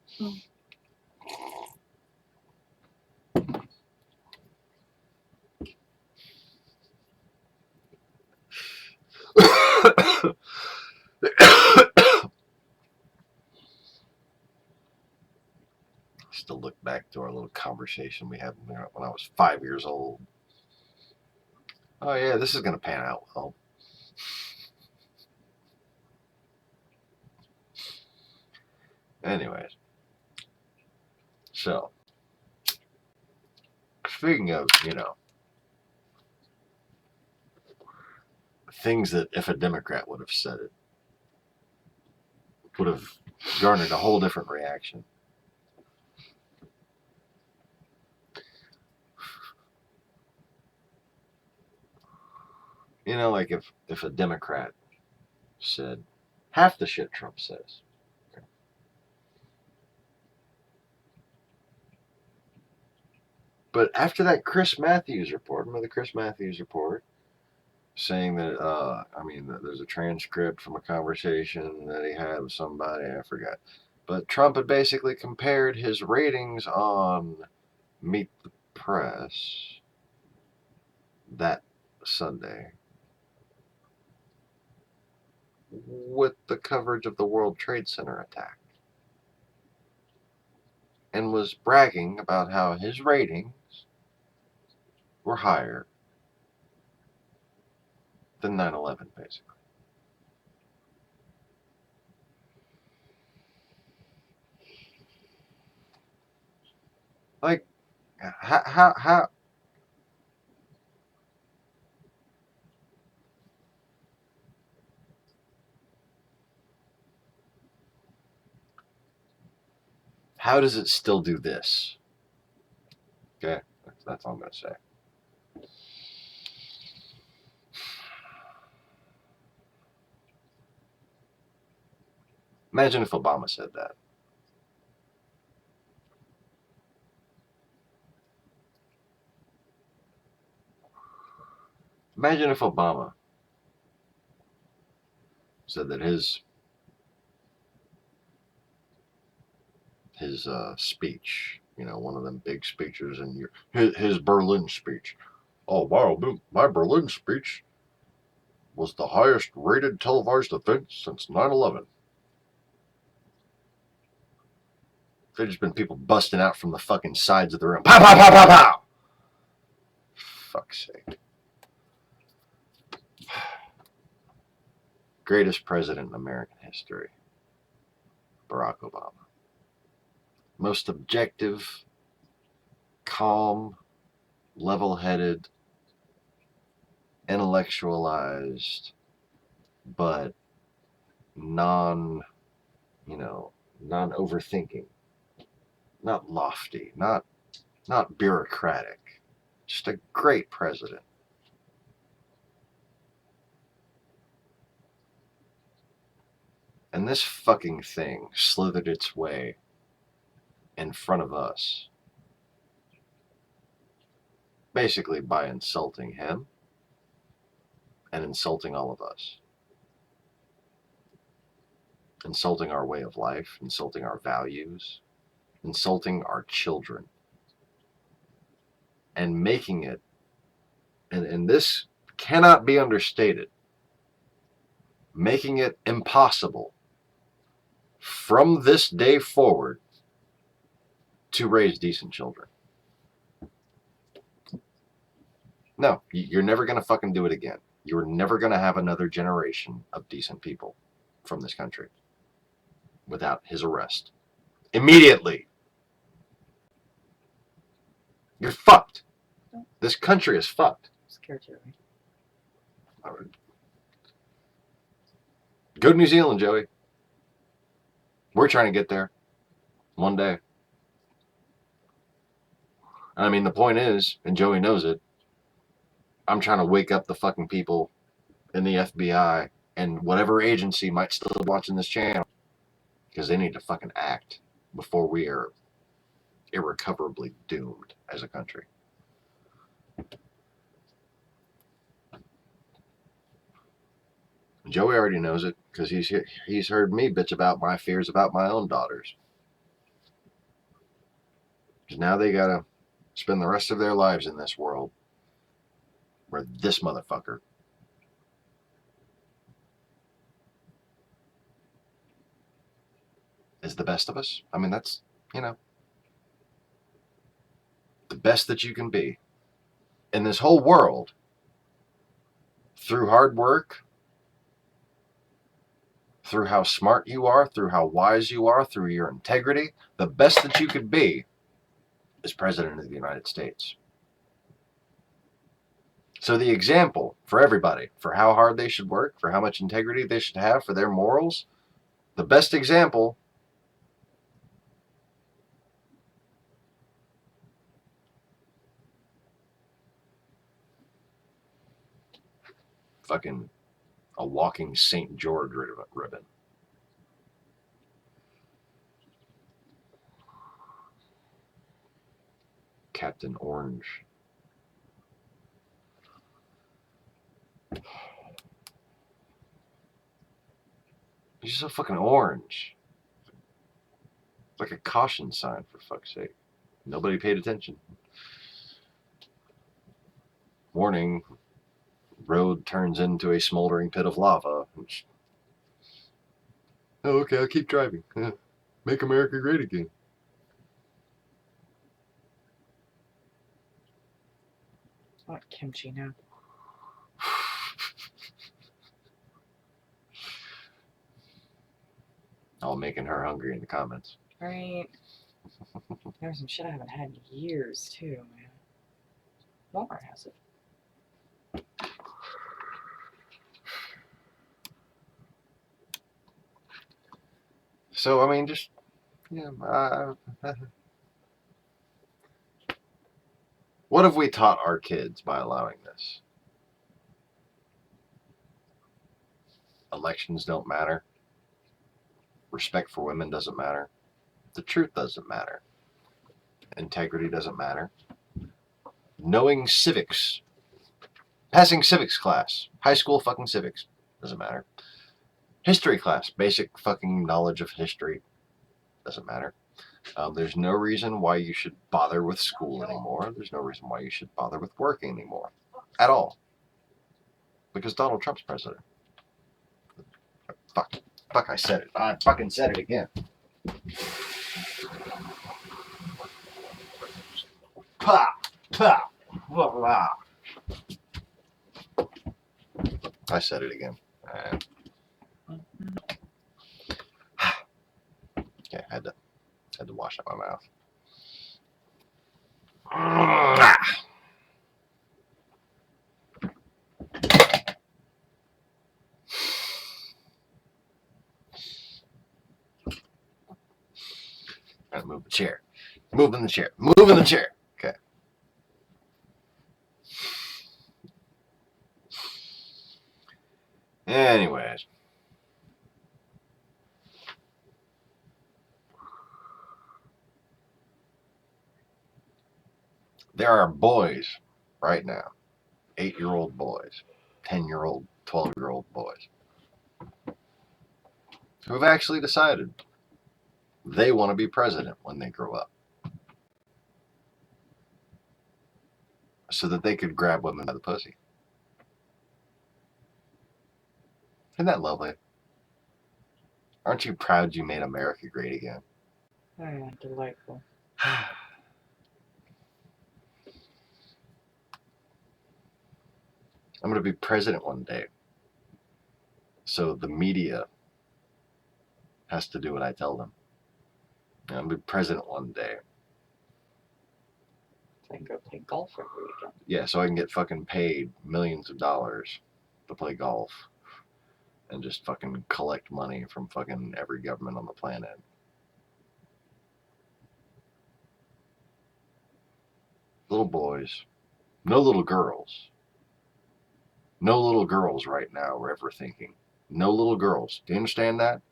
Still look back to our little conversation we had when I was 5 years old. Oh yeah, this is gonna pan out well. Anyways, so speaking of, you know, things that if a Democrat would have said it, would have garnered a whole different reaction. You know, like if a Democrat said half the shit Trump says. But after that Chris Matthews report, remember the Chris Matthews report, saying that, that there's a transcript from a conversation that he had with somebody, I forgot. But Trump had basically compared his ratings on Meet the Press that Sunday with the coverage of the World Trade Center attack. And was bragging about how his ratings were higher than 9/11, basically. Like, how does it still do this? Okay, that's all I'm going to say. Imagine if Obama said that. Imagine if Obama said that his speech, you know, one of them big speeches, and his Berlin speech. Oh, my Berlin speech was the highest rated televised event since 9/11. There's just been people busting out from the fucking sides of the room. Pow, pow, pow, pow, pow! Fuck's sake. Greatest president in American history. Barack Obama. Most objective, calm, level-headed, intellectualized, but non-overthinking not lofty, not bureaucratic, just a great president. And this fucking thing slithered its way in front of us, basically by insulting him and insulting all of us. Insulting our way of life, insulting our values, insulting our children, and making it, and this cannot be understated, making it impossible from this day forward to raise decent children. No, you're never going to fucking do it again. You're never going to have another generation of decent people from this country without his arrest. Immediately. You're fucked. This country is fucked. Scared Joey. All right. Go to New Zealand, Joey. We're trying to get there one day. I mean, the point is, and Joey knows it, I'm trying to wake up the fucking people in the FBI and whatever agency might still be watching this channel, because they need to fucking act before we are irrecoverably doomed as a country. Joey already knows it because he's heard me bitch about my fears about my own daughters. Because now they gotta spend the rest of their lives in this world where this motherfucker is the best of us. I mean, that's, the best that you can be in this whole world through hard work, through how smart you are, through how wise you are, through your integrity. The best that you could be is President of the United States. So the example for everybody, for how hard they should work, for how much integrity they should have, for their morals, the best example fucking a walking St. George ribbon. Captain Orange. He's so fucking orange. It's like a caution sign, for fuck's sake. Nobody paid attention. Warning. Road turns into a smoldering pit of lava. Oh, okay, I'll keep driving. Make America great again. I want kimchi now. All making her hungry in the comments. Right. There's some shit I haven't had in years, too, man. Walmart has it. So, I mean, just, what have we taught our kids by allowing this? Elections don't matter. Respect for women doesn't matter. The truth doesn't matter. Integrity doesn't matter. Knowing civics. Passing civics class. High school fucking civics. Doesn't matter. History class. Basic fucking knowledge of history. Doesn't matter. There's no reason why you should bother with school anymore. There's no reason why you should bother with work anymore. At all. Because Donald Trump's president. Fuck, I said it. I fucking said it again. Pa! Pa! Blah, blah. I said it again. Okay, I had to wash out my mouth. Gotta move the chair. Move in the chair. Move in the chair. Okay. Anyways. There are boys right now, 8-year-old boys, 10-year-old, 12-year-old boys, who have actually decided they want to be president when they grow up, so that they could grab women by the pussy. Isn't that lovely? Aren't you proud you made America great again? Oh yeah, delightful. I'm going to be president one day. So the media has to do what I tell them. I'm going to be president one day. So I can go play golf every weekend. Yeah, so I can get fucking paid millions of dollars to play golf and just fucking collect money from fucking every government on the planet. Little boys. No little girls. No little girls right now are ever thinking. No little girls. Do you understand that?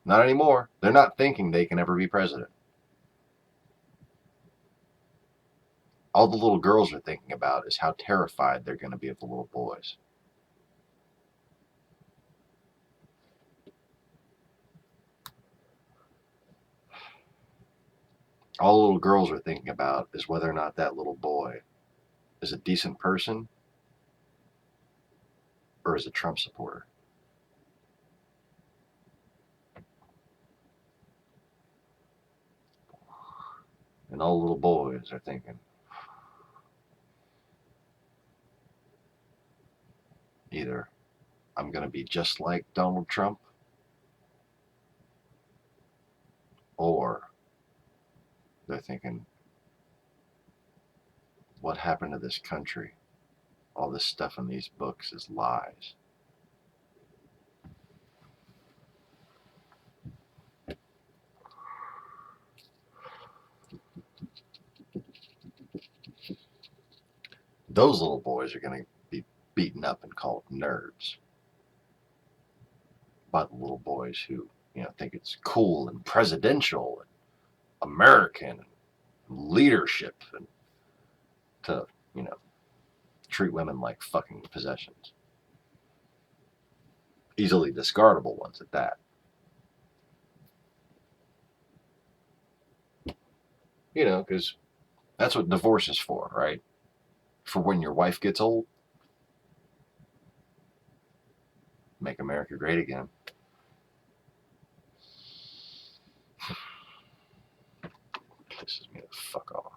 Not anymore. They're not thinking they can ever be president. All the little girls are thinking about is how terrified they're going to be of the little boys. All little girls are thinking about is whether or not that little boy is a decent person or is a Trump supporter. And all little boys are thinking, either I'm going to be just like Donald Trump, or they're thinking, what happened to this country? All this stuff in these books is lies. Those little boys are going to be beaten up and called nerds by the little boys who, think it's cool and presidential and American and leadership and to, treat women like fucking possessions. Easily discardable ones at that. Because that's what divorce is for, right? For when your wife gets old. Make America great again. Pisses me the fuck off.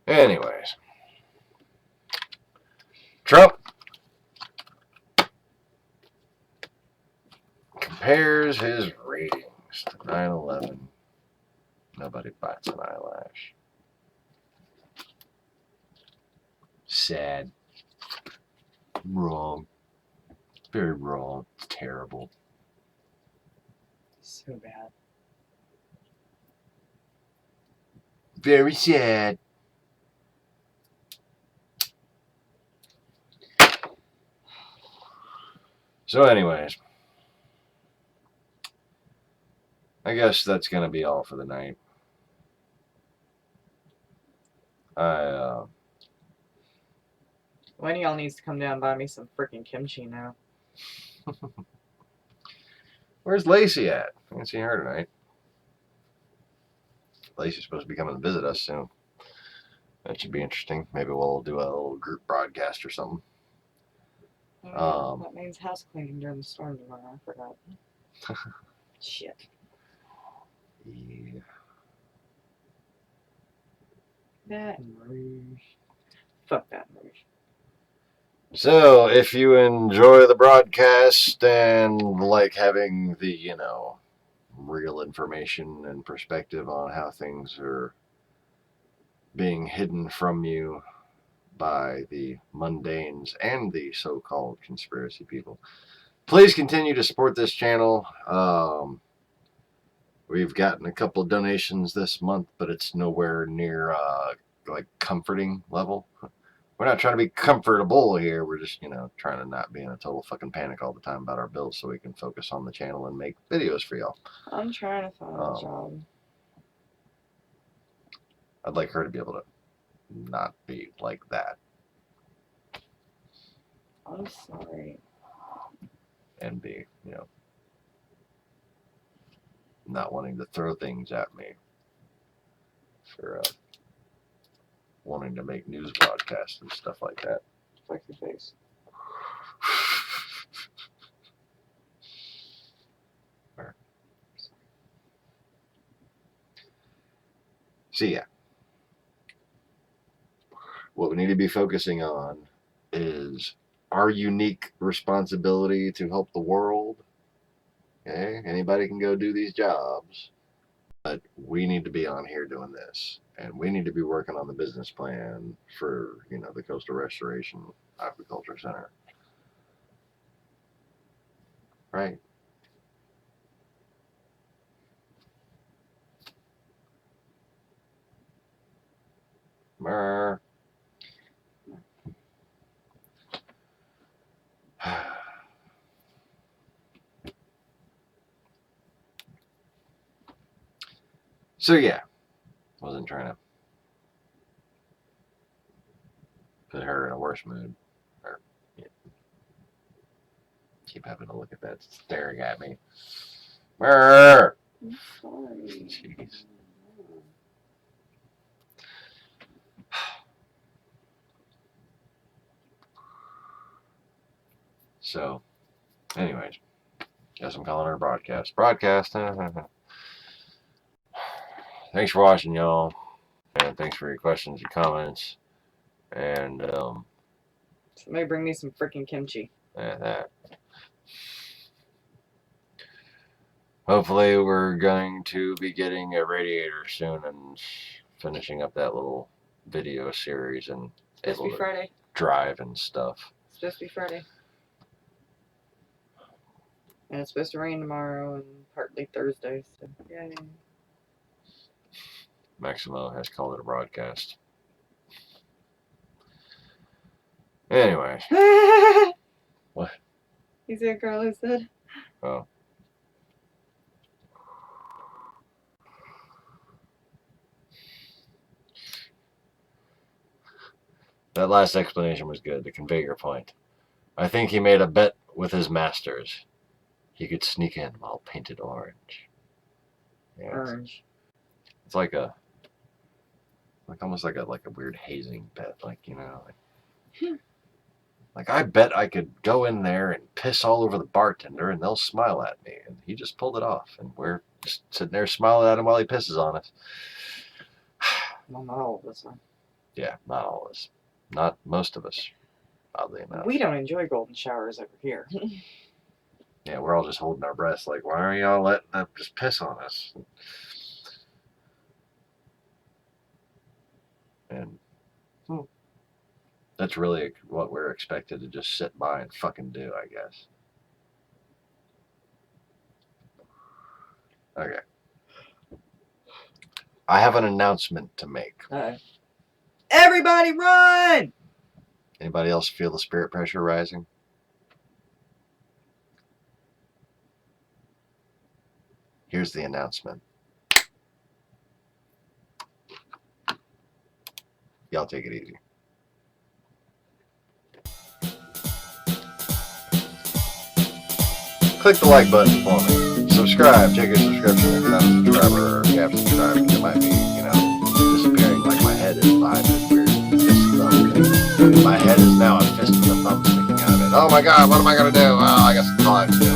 Anyways. Trump compares his ratings to 9/11. Nobody bats an eyelash. Sad. Wrong. Very wrong. It's terrible. So bad. Very sad. So anyways, I guess that's going to be all for the night. One of y'all needs to come down and buy me some freaking kimchi now. Where's Lacey at? I haven't seen her tonight. Lacey's supposed to be coming to visit us soon. That should be interesting. Maybe we'll do a little group broadcast or something. That means house cleaning during the storm tomorrow. I forgot. Shit. Yeah. Baton Rouge. Fuck Baton Rouge. So, if you enjoy the broadcast and like having the, real information and perspective on how things are being hidden from you by the mundanes and the so-called conspiracy people, please continue to support this channel. We've gotten a couple of donations this month, but it's nowhere near like comforting level. We're not trying to be comfortable here. We're just, trying to not be in a total fucking panic all the time about our bills so we can focus on the channel and make videos for y'all. I'm trying to find a job. I'd like her to be able to not be like that. I'm sorry. And be, not wanting to throw things at me for wanting to make news broadcasts and stuff like that. Fuck your face. So yeah, what we need to be focusing on is our unique responsibility to help the world. Okay, anybody can go do these jobs, but we need to be on here doing this, and we need to be working on the business plan for the Coastal Restoration Aquaculture Center, right? Mer. So yeah, wasn't trying to put her in a worse mood, or keep having to look at that staring at me. Mer. I'm sorry. Jeez. So, anyways, guess I'm calling her broadcast. Broadcast. Thanks for watching, y'all, and thanks for your questions and comments. And somebody bring me some freaking kimchi. That. Hopefully, we're going to be getting a radiator soon and finishing up that little video series and It's supposed to be Friday. Drive and stuff. It's supposed to be Friday. And it's supposed to rain tomorrow and partly Thursday, so yay. Maximo has called it a broadcast. Anyway. What? You see what Carlos said? Oh. That last explanation was good to convey your point. I think he made a bet with his masters. He could sneak in while painted orange. Yeah, Orange. It's like almost like a weird hazing bet, like I bet I could go in there and piss all over the bartender and they'll smile at me, and he just pulled it off, and we're just sitting there smiling at him while he pisses on us. Well, not all of us are. Yeah, not all of us. Not most of us, oddly enough. We don't enjoy golden showers over here. Yeah, we're all just holding our breaths like, why are y'all letting them just piss on us? And that's really what we're expected to just sit by and fucking do, I guess. Okay. I have an announcement to make. Everybody run! Anybody else feel the spirit pressure rising? Here's the announcement. Y'all take it easy. Click the like button for me. Subscribe. Check your subscription if you're not a subscriber, or if you have subscribed. It might be, disappearing like my head is behind this weird fist thumb. My head is now a fist with a thumb sticking out of it. Oh my god, what am I going to do? Well, I guess that's all I have to do.